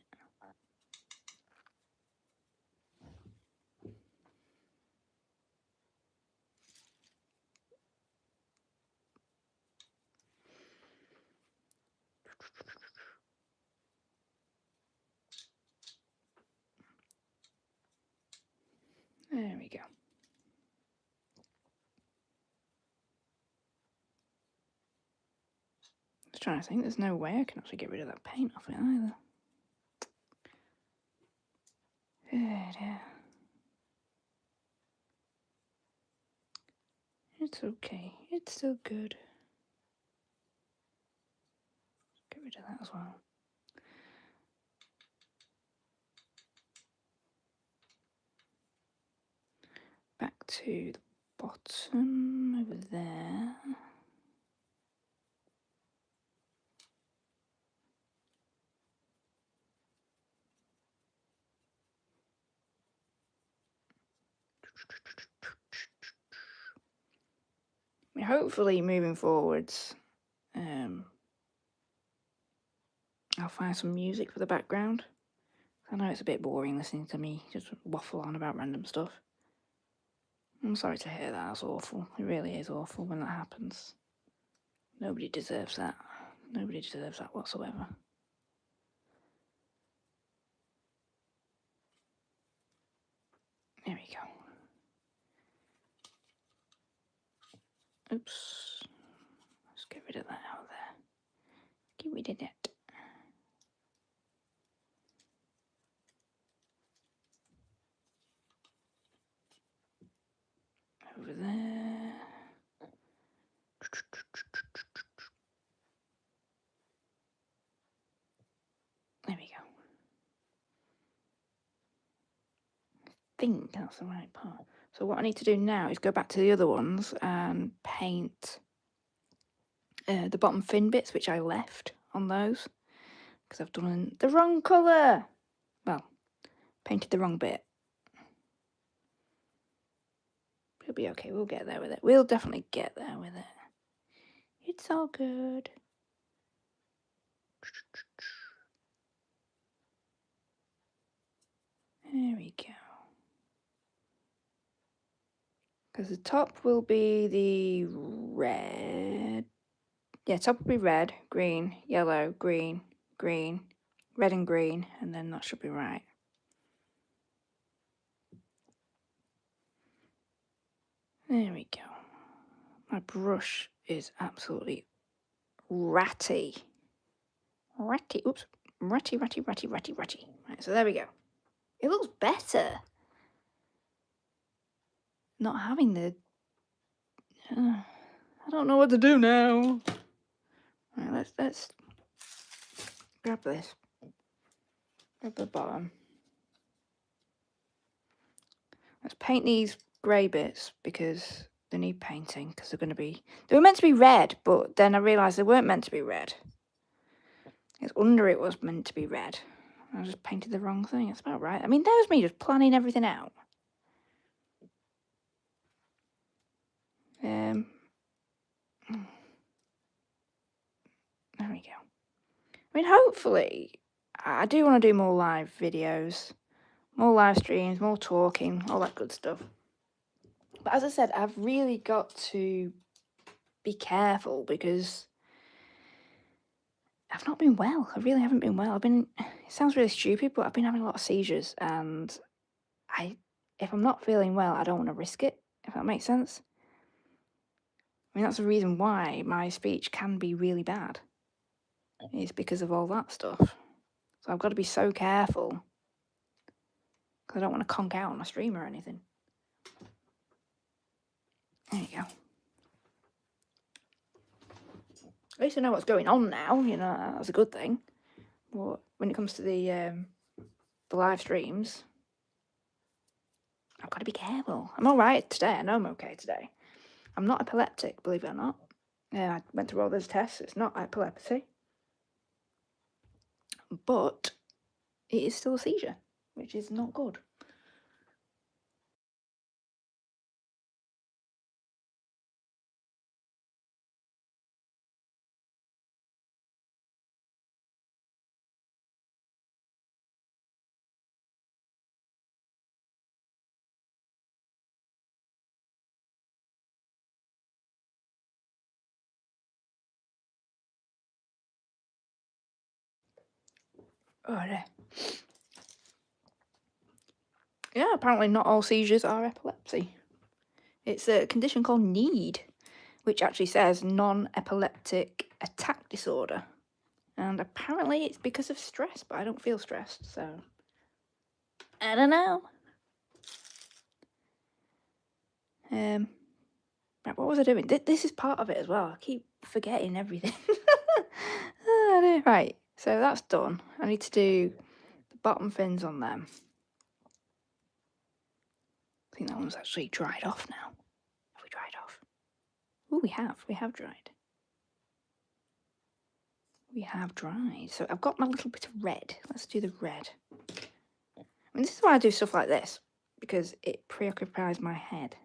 There we go. I was trying to think, there's no way I can actually get rid of that paint off it either. Oh dear. It's okay. It's still good. Get rid of that as well. Back to the bottom over there. I mean, hopefully moving forwards, I'll find some music for the background. I know it's a bit boring listening to me just waffle on about random stuff. I'm sorry to hear that, that's awful. It really is awful when that happens. Nobody deserves that. Nobody deserves that whatsoever. There we go. Oops. Let's get rid of that out there. Get rid of that. Over there. There we go. I think that's the right part. So what I need to do now is go back to the other ones and paint the bottom fin bits, which I left on those, because I've done the wrong colour. Well, painted the wrong bit. It'll be okay, we'll get there with it. We'll definitely get there with it. It's all good. There we go. Because the top will be the red. Yeah, top will be red, green, yellow, green, green, red and green, and then that should be right. There we go. My brush is absolutely ratty. Ratty, oops. Ratty. Right, so there we go. It looks better. Not having the... I don't know what to do now. Right, let's grab this. Grab the bottom. Let's paint these grey bits because they need painting because they're going to be... They were meant to be red, but then I realised they weren't meant to be red. It's under it was meant to be red. I just painted the wrong thing. That's about right. I mean, that was me just planning everything out. There we go. I mean, hopefully, I do want to do more live videos, more live streams, more talking, all that good stuff. But as I said, I've really got to be careful because I've not been well. I really haven't been well. It sounds really stupid, but I've been having a lot of seizures, and if I'm not feeling well, I don't want to risk it, if that makes sense. I mean, that's the reason why my speech can be really bad. It's because of all that stuff. So I've got to be so careful because I don't want to conk out on a stream or anything. There you go. At least I know what's going on now, you know, that's a good thing. But when it comes to the live streams, I've got to be careful. I'm all right today. I know I'm okay today. I'm not epileptic, believe it or not. I went through all those tests. It's not epilepsy. But it is still a seizure, which is not good. Oh, there. Yeah, apparently not all seizures are epilepsy. It's a condition called NEED, which actually says non-epileptic attack disorder. And apparently it's because of stress, but I don't feel stressed, so I don't know. Right, what was I doing? This is part of it as well. I keep forgetting everything. Oh, dear. Right, so that's done. I need to do the bottom fins on them. I think that one's actually dried off now. Have we dried off? Oh, we have. We have dried. We have dried. So I've got my little bit of red. Let's do the red. I mean, this is why I do stuff like this, because it preoccupies my head.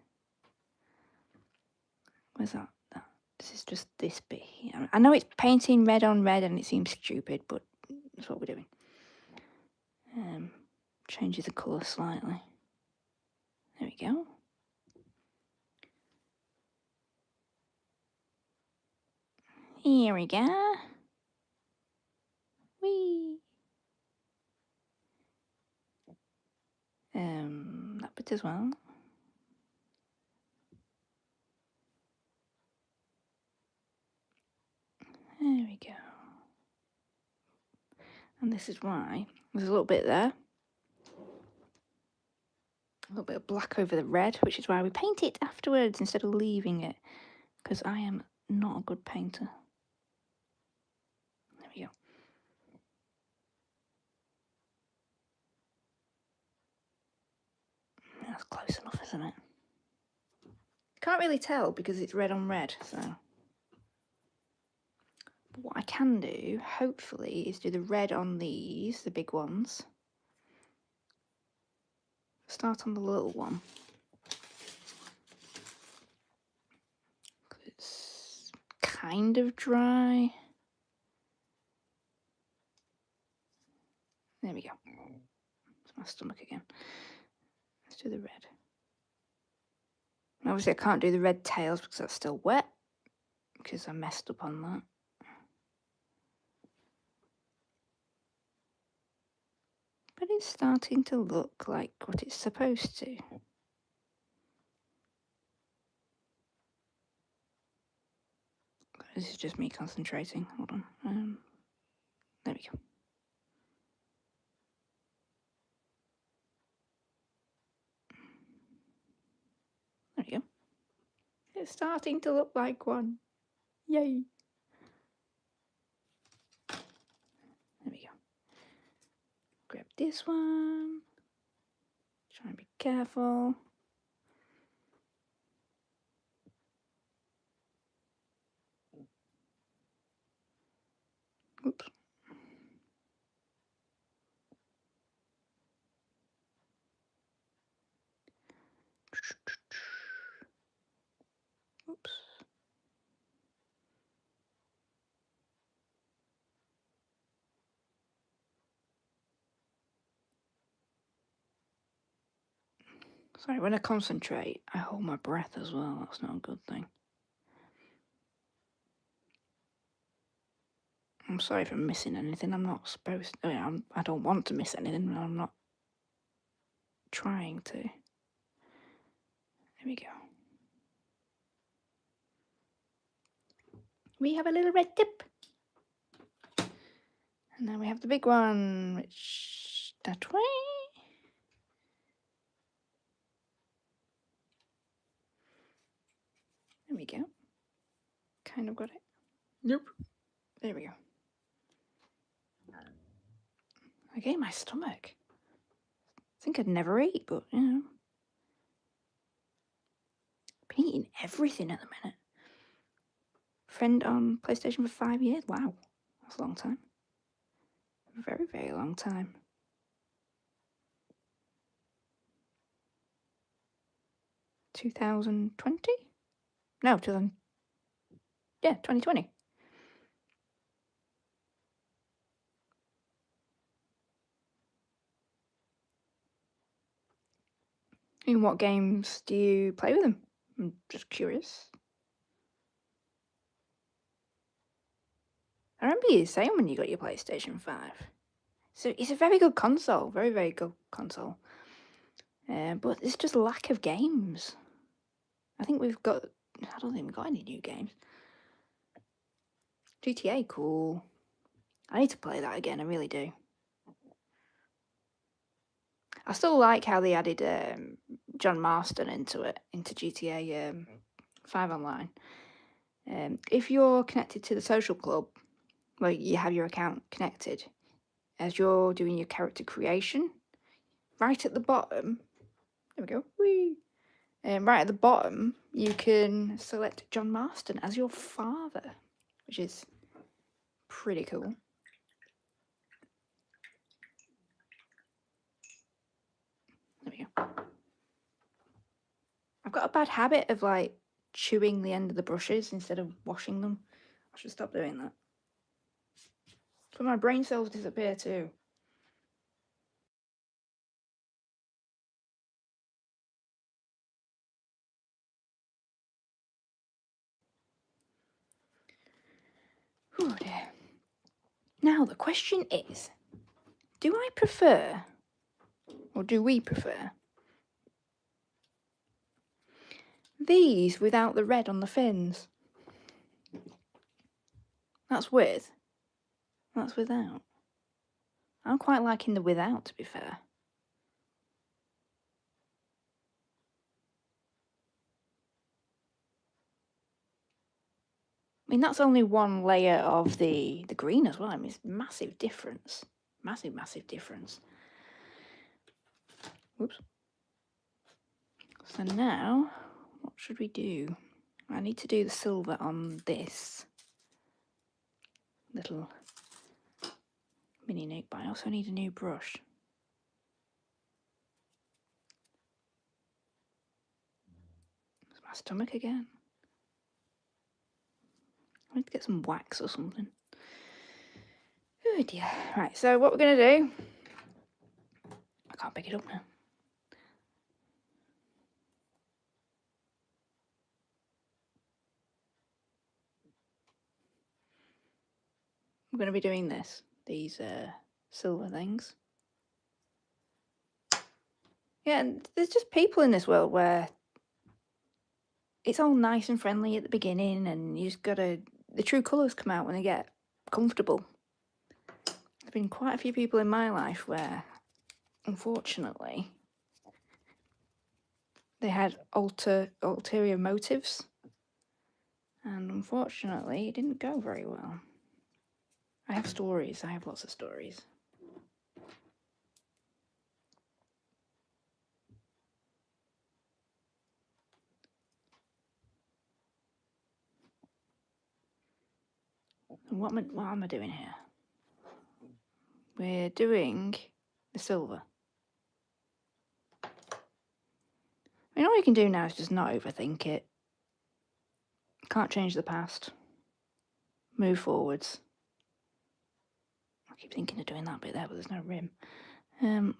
Where's that? This is just this bit here. I know it's painting red on red and it seems stupid, but that's what we're doing. Changes the colour slightly. There we go. Here we go. Whee! That bit as well. There we go. And this is why there's a little bit there. A little bit of black over the red, which is why we paint it afterwards instead of leaving it. Because I am not a good painter. There we go. That's close enough, isn't it? Can't really tell because it's red on red, so. But what I can do, hopefully, is do the red on these, the big ones. Start on the little one. It's kind of dry. There we go. It's my stomach again. Let's do the red. Obviously, I can't do the red tails because that's still wet, because I messed up on that. But it's starting to look like what it's supposed to. This is just me concentrating. Hold on. There we go. There we go. It's starting to look like one. Yay. There we go. Grab this one. Try and be careful. Oops. Oops. Sorry, when I concentrate, I hold my breath as well. That's not a good thing. I'm sorry if I'm missing anything. I'm not supposed to. I don't want to miss anything, and I'm not trying to. There we go. We have a little red tip. And then we have the big one, which that way. There we go. Kind of got it. Nope. There we go. Okay, my stomach. I think I'd never eat, but you know. Been eating everything at the minute. Friend on PlayStation for 5 years. Wow, that's a long time. Very, very long time. $2020? No, 2020. And what games do you play with them? I'm just curious. I remember you saying when you got your PlayStation 5. So it's a very good console. Very, very good console. But it's just lack of games. I don't think we've got any new games. GTA, cool. I need to play that again, I really do. I still like how they added John Marston into GTA 5 Online. If you're connected to the social club, like you have your account connected, as you're doing your character creation, right at the bottom, there we go, whee! Right at the bottom, you can select John Marston as your father, which is pretty cool. There we go. I've got a bad habit of like chewing the end of the brushes instead of washing them. I should stop doing that. So my brain cells disappear too. Oh dear. Now the question is, do I prefer, or do we prefer, these without the red on the fins? That's with. That's without. I'm quite liking the without, to be fair. I mean, that's only one layer of the green as well. I mean, it's massive difference. Massive, massive difference. Whoops. So now, what should we do? I need to do the silver on this little Mini Nuke, but I also need a new brush. It's my stomach again. I need to get some wax or something. Oh dear. Right, so what we're going to do, I can't pick it up now. I'm going to be doing these silver things. Yeah, and there's just people in this world where it's all nice and friendly at the beginning, and you just gotta, the true colours come out when they get comfortable. There's been quite a few people in my life where, unfortunately, they had ulterior motives, and unfortunately, it didn't go very well. I have stories. I have lots of stories. And what am I doing here? We're doing the silver. I mean, all you can do now is just not overthink it. Can't change the past. Move forwards. I keep thinking of doing that bit there, but there's no rim.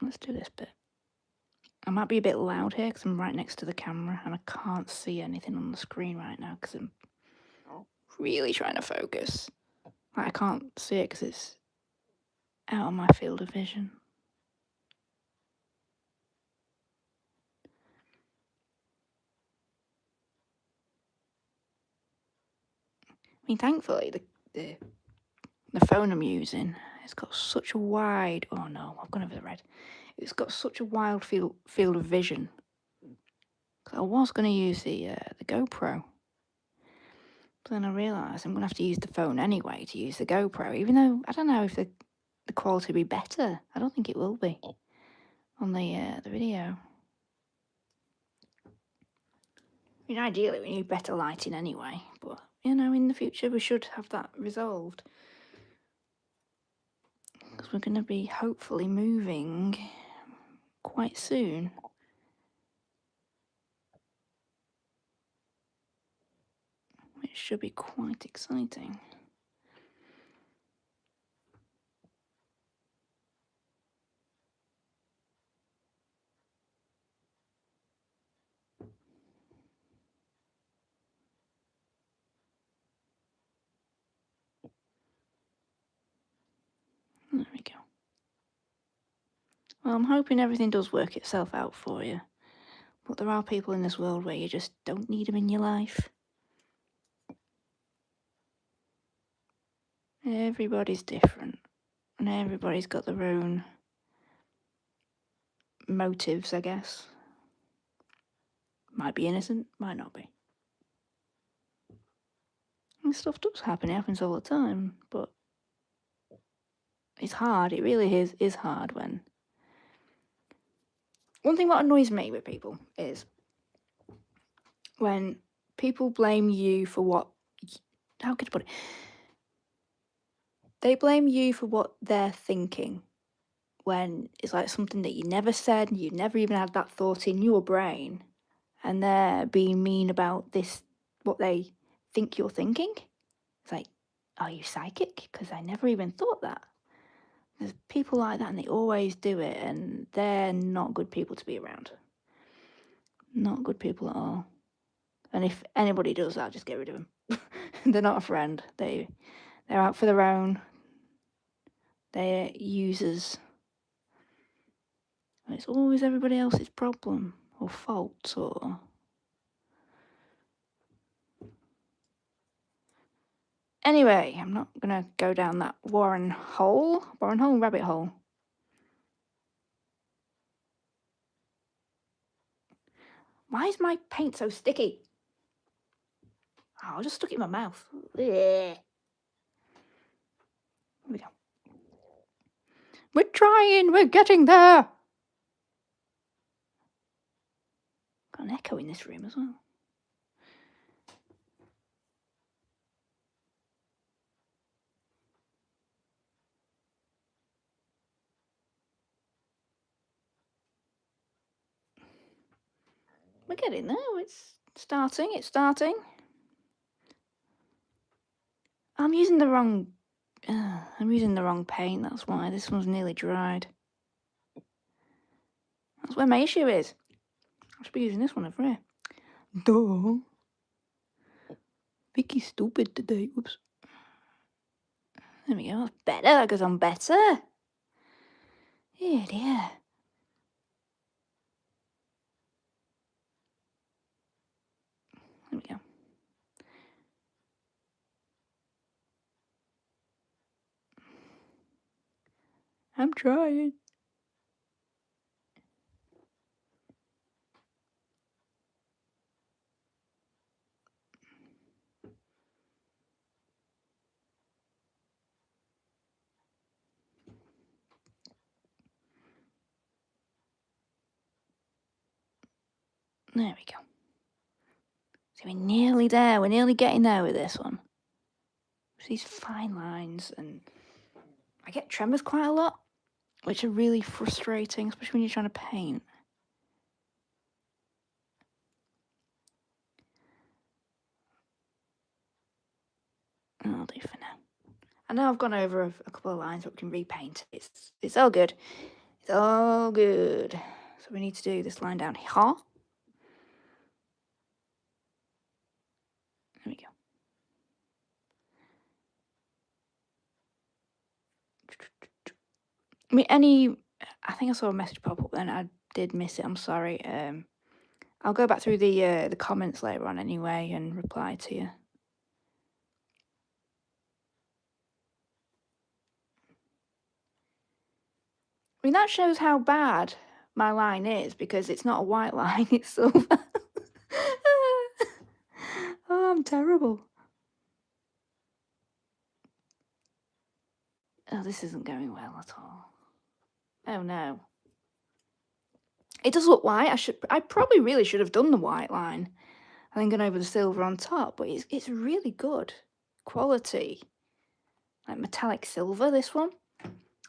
Let's do this bit. I might be a bit loud here because I'm right next to the camera and I can't see anything on the screen right now because I'm really trying to focus. Like, I can't see it because it's out of my field of vision. I mean, thankfully, the phone I'm using, it's got such a wide... Oh no, I've gone over the red. It's got such a wide field of vision. I was going to use the GoPro. But then I realised I'm going to have to use the phone anyway to use the GoPro, even though I don't know if the quality will be better. I don't think it will be on the video. I mean, ideally we need better lighting anyway, but, you know, in the future we should have that resolved. Because we're going to be hopefully moving quite soon. It should be quite exciting. There we go. Well, I'm hoping everything does work itself out for you. But there are people in this world where you just don't need them in your life. Everybody's different. And everybody's got their own motives, I guess. Might be innocent, might not be. And stuff does happen, it happens all the time, but it's hard, it really is hard when... One thing that annoys me with people is when people blame you for what... How could I put it? They blame you for what they're thinking when it's like something that you never said, you never even had that thought in your brain, and they're being mean about this, what they think you're thinking. It's like, are you psychic? Because I never even thought that. There's people like that and they always do it, and they're not good people to be around. Not good people at all. And if anybody does that, just get rid of them. They're not a friend. They're out for their own. They're users. And it's always everybody else's problem or fault or... Anyway, I'm not going to go down that Warren rabbit hole. Why is my paint so sticky? Oh, I just stuck it in my mouth. Here we go. We're trying, we're getting there. Got an echo in this room as well. We're getting there. It's starting. I'm using the wrong paint, that's why. This one's nearly dried. That's where my issue is. I should be using this one over here. Duh. Vicky's stupid today. Whoops. There we go. That's better. That goes on better. Yeah, dear. There we go. I'm trying. There we go. So we're nearly there. We're nearly getting there with this one. These fine lines, and I get tremors quite a lot, which are really frustrating, especially when you're trying to paint. I'll do for now. I know I've gone over a couple of lines, but we can repaint. It's all good. It's all good. So we need to do this line down here. There we go. I mean, I think I saw a message pop up then. I did miss it. I'm sorry. I'll go back through the comments later on anyway and reply to you. I mean, that shows how bad my line is, because it's not a white line, it's silver. Oh, I'm terrible. Oh, this isn't going well at all. Oh no. It does look white. I probably really should have done the white line and then gone over the silver on top, but it's really good quality. Like metallic silver, this one.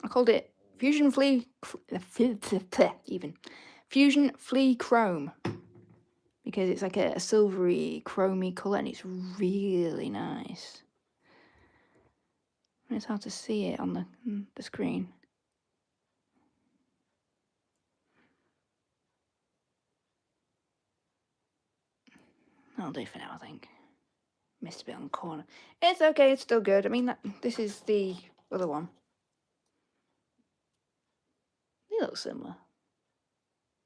I called it Fusion Flea Chrome, because it's like a silvery, chromy colour, and it's really nice. It's hard to see it on the screen. That'll do for now, I think. Missed a bit on the corner. It's okay, it's still good. I mean, this is the other one. They look similar.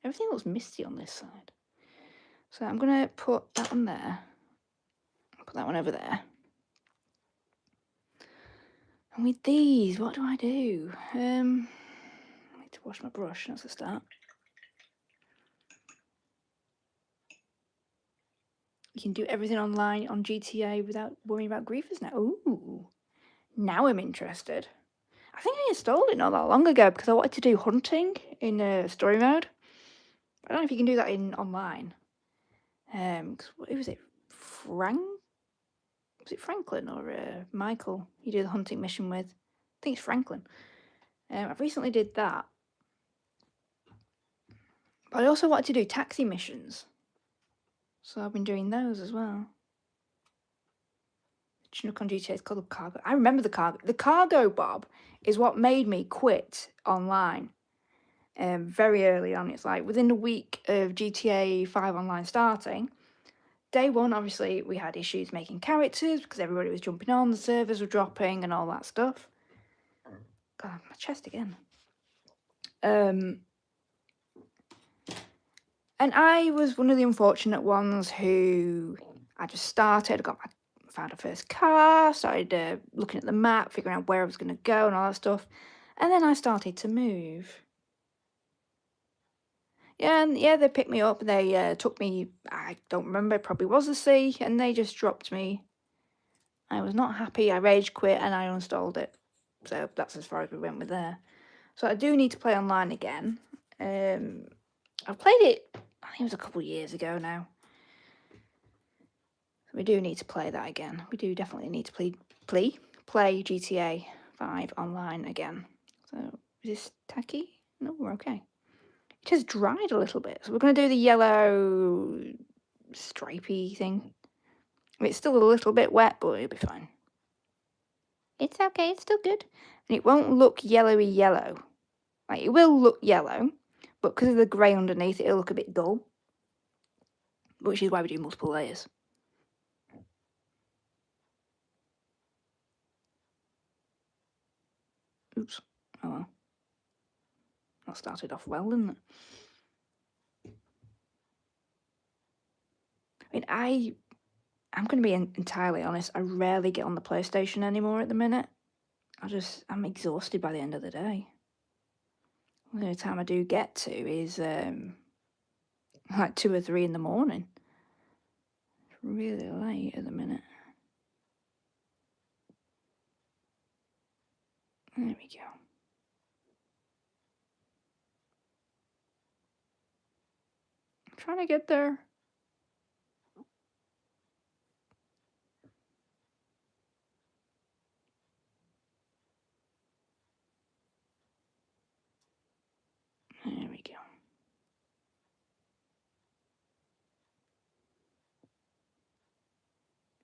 Everything looks misty on this side. So I'm going to put that one there. Put that one over there. And with these, what do I do? I need to wash my brush, that's a start. You can do everything online on GTA without worrying about griefers now. Ooh, now I'm interested. I think I installed it not that long ago because I wanted to do hunting in story mode. I don't know if you can do that in online. Who was it? Was it Franklin or Michael you do the hunting mission with? I think it's Franklin. I've recently did that. But I also wanted to do taxi missions. So I've been doing those as well. Chinook on GTA is called the Cargo. I remember the Cargo. The Cargo Bob is what made me quit online. Very early on. It's like within a week of GTA 5 online starting. Day one, obviously, we had issues making characters because everybody was jumping on, the servers were dropping and all that stuff. God, my chest again. And I was one of the unfortunate ones who I just started, found a first car, started looking at the map, figuring out where I was going to go and all that stuff. And then I started to move. Yeah, and yeah, they picked me up. They took me, I don't remember, it probably was the sea, and they just dropped me. I was not happy. I rage quit and I uninstalled it. So that's as far as we went with there. So I do need to play online again. I've played it, I think it was a couple of years ago now. So we do need to play that again. We do definitely need to play GTA 5 online again. So is this tacky? No, we're okay. It has dried a little bit. So we're going to do the yellow stripy thing. It's still a little bit wet, but it'll be fine. It's okay, it's still good. And it won't look yellowy yellow. Like, it will look yellow, but because of the grey underneath, it'll look a bit dull, which is why we do multiple layers. Oops. Oh well. That started off well, didn't it? I mean, I'm going to be entirely honest, I rarely get on the PlayStation anymore at the minute. I'm exhausted by the end of the day. The only time I do get to is like 2 or 3 in the morning. It's really late at the minute. There we go. I'm trying to get there. There we go.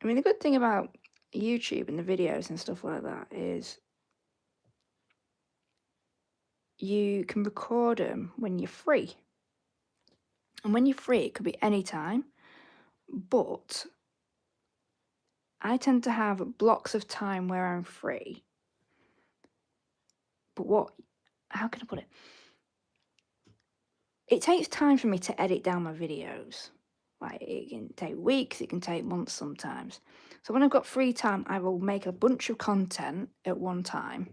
I mean, the good thing about YouTube and the videos and stuff like that is you can record them when you're free. And when you're free, it could be any time, but I tend to have blocks of time where I'm free. But how can I put it? It takes time for me to edit down my videos. Like, it can take weeks, it can take months sometimes. So when I've got free time, I will make a bunch of content at one time.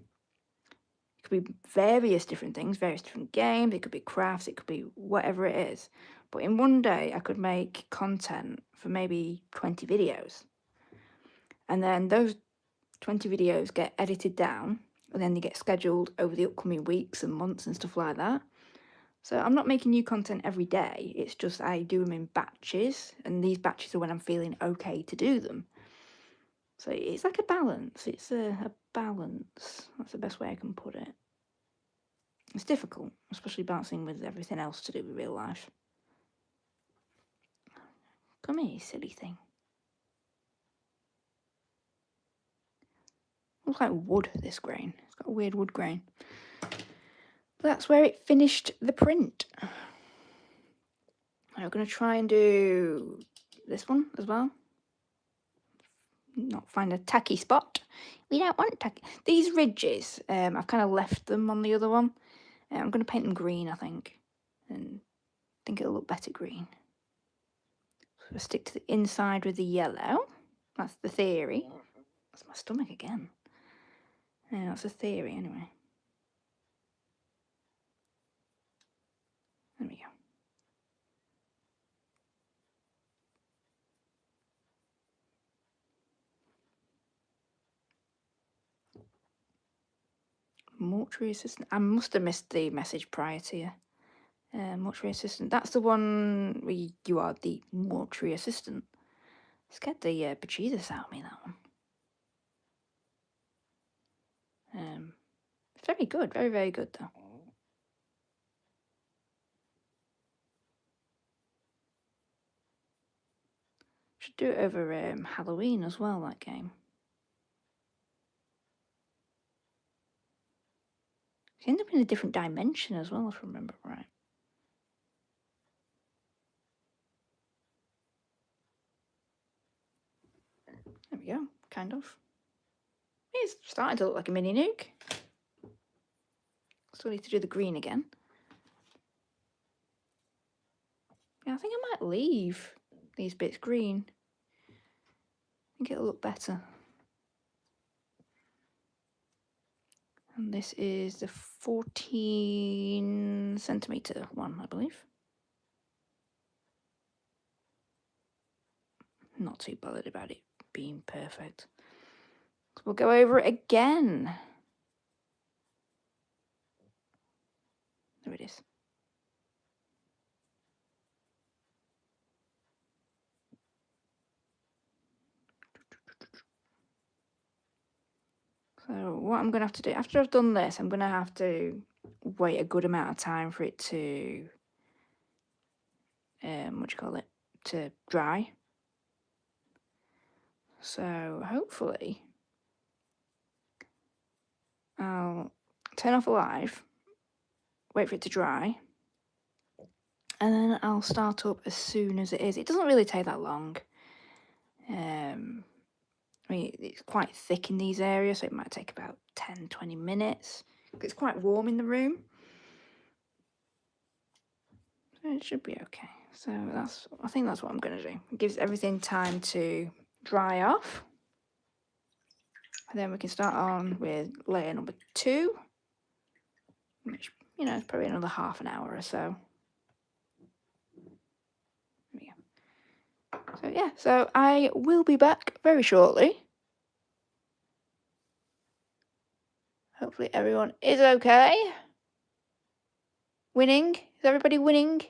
It could be various different things, various different games, it could be crafts, it could be whatever it is. But in one day, I could make content for maybe 20 videos. And then those 20 videos get edited down, and then they get scheduled over the upcoming weeks and months and stuff like that. So I'm not making new content every day, it's just I do them in batches, and these batches are when I'm feeling okay to do them. So it's like a balance, it's a balance, that's the best way I can put it. It's difficult, especially balancing with everything else to do with real life. Come here, you silly thing. Looks like wood, this grain. It's got a weird wood grain. But that's where it finished the print. I'm going to try and do this one as well. Not find a tacky spot. We don't want tacky. These ridges, I've kind of left them on the other one. I'm going to paint them green, I think. And I think it'll look better green. So I'll stick to the inside with the yellow. That's the theory. That's my stomach again. Yeah, that's a theory anyway. There we go. Mortuary assistant. I must have missed the message prior to you. Mortuary assistant. That's the one where you are the mortuary assistant. Scared the bejesus out of me, that one. Very good. Very, very good, though. Should do it over Halloween as well, that game. It ended up in a different dimension as well, if I remember right. There we go, kind of. It's starting to look like a mini nuke. Still need to do the green again. Yeah, I think I might leave these bits green. I think it'll look better. And this is the 14 centimetre one, I believe. Not too bothered about it being perfect. So we'll go over it again. There it is. So what I'm going to have to do, after I've done this, I'm going to have to wait a good amount of time for it to, to dry. So hopefully I'll turn off Alive, wait for it to dry, and then I'll start up as soon as it is. It doesn't really take that long. I mean, it's quite thick in these areas, so it might take about 10-20 minutes. It's quite warm in the room. So it should be okay. So I think that's what I'm going to do. It gives everything time to dry off. And then we can start on with layer number 2, which, you know, is probably another half an hour or so. There we go. So yeah, so I will be back very shortly. Hopefully everyone is okay. Winning? Is everybody winning?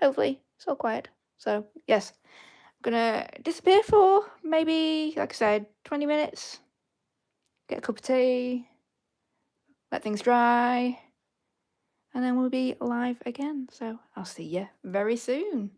Hopefully. It's all quiet. So, yes. I'm gonna disappear for maybe, like I said, 20 minutes. Get a cup of tea. Let things dry. And then we'll be live again. So, I'll see you very soon.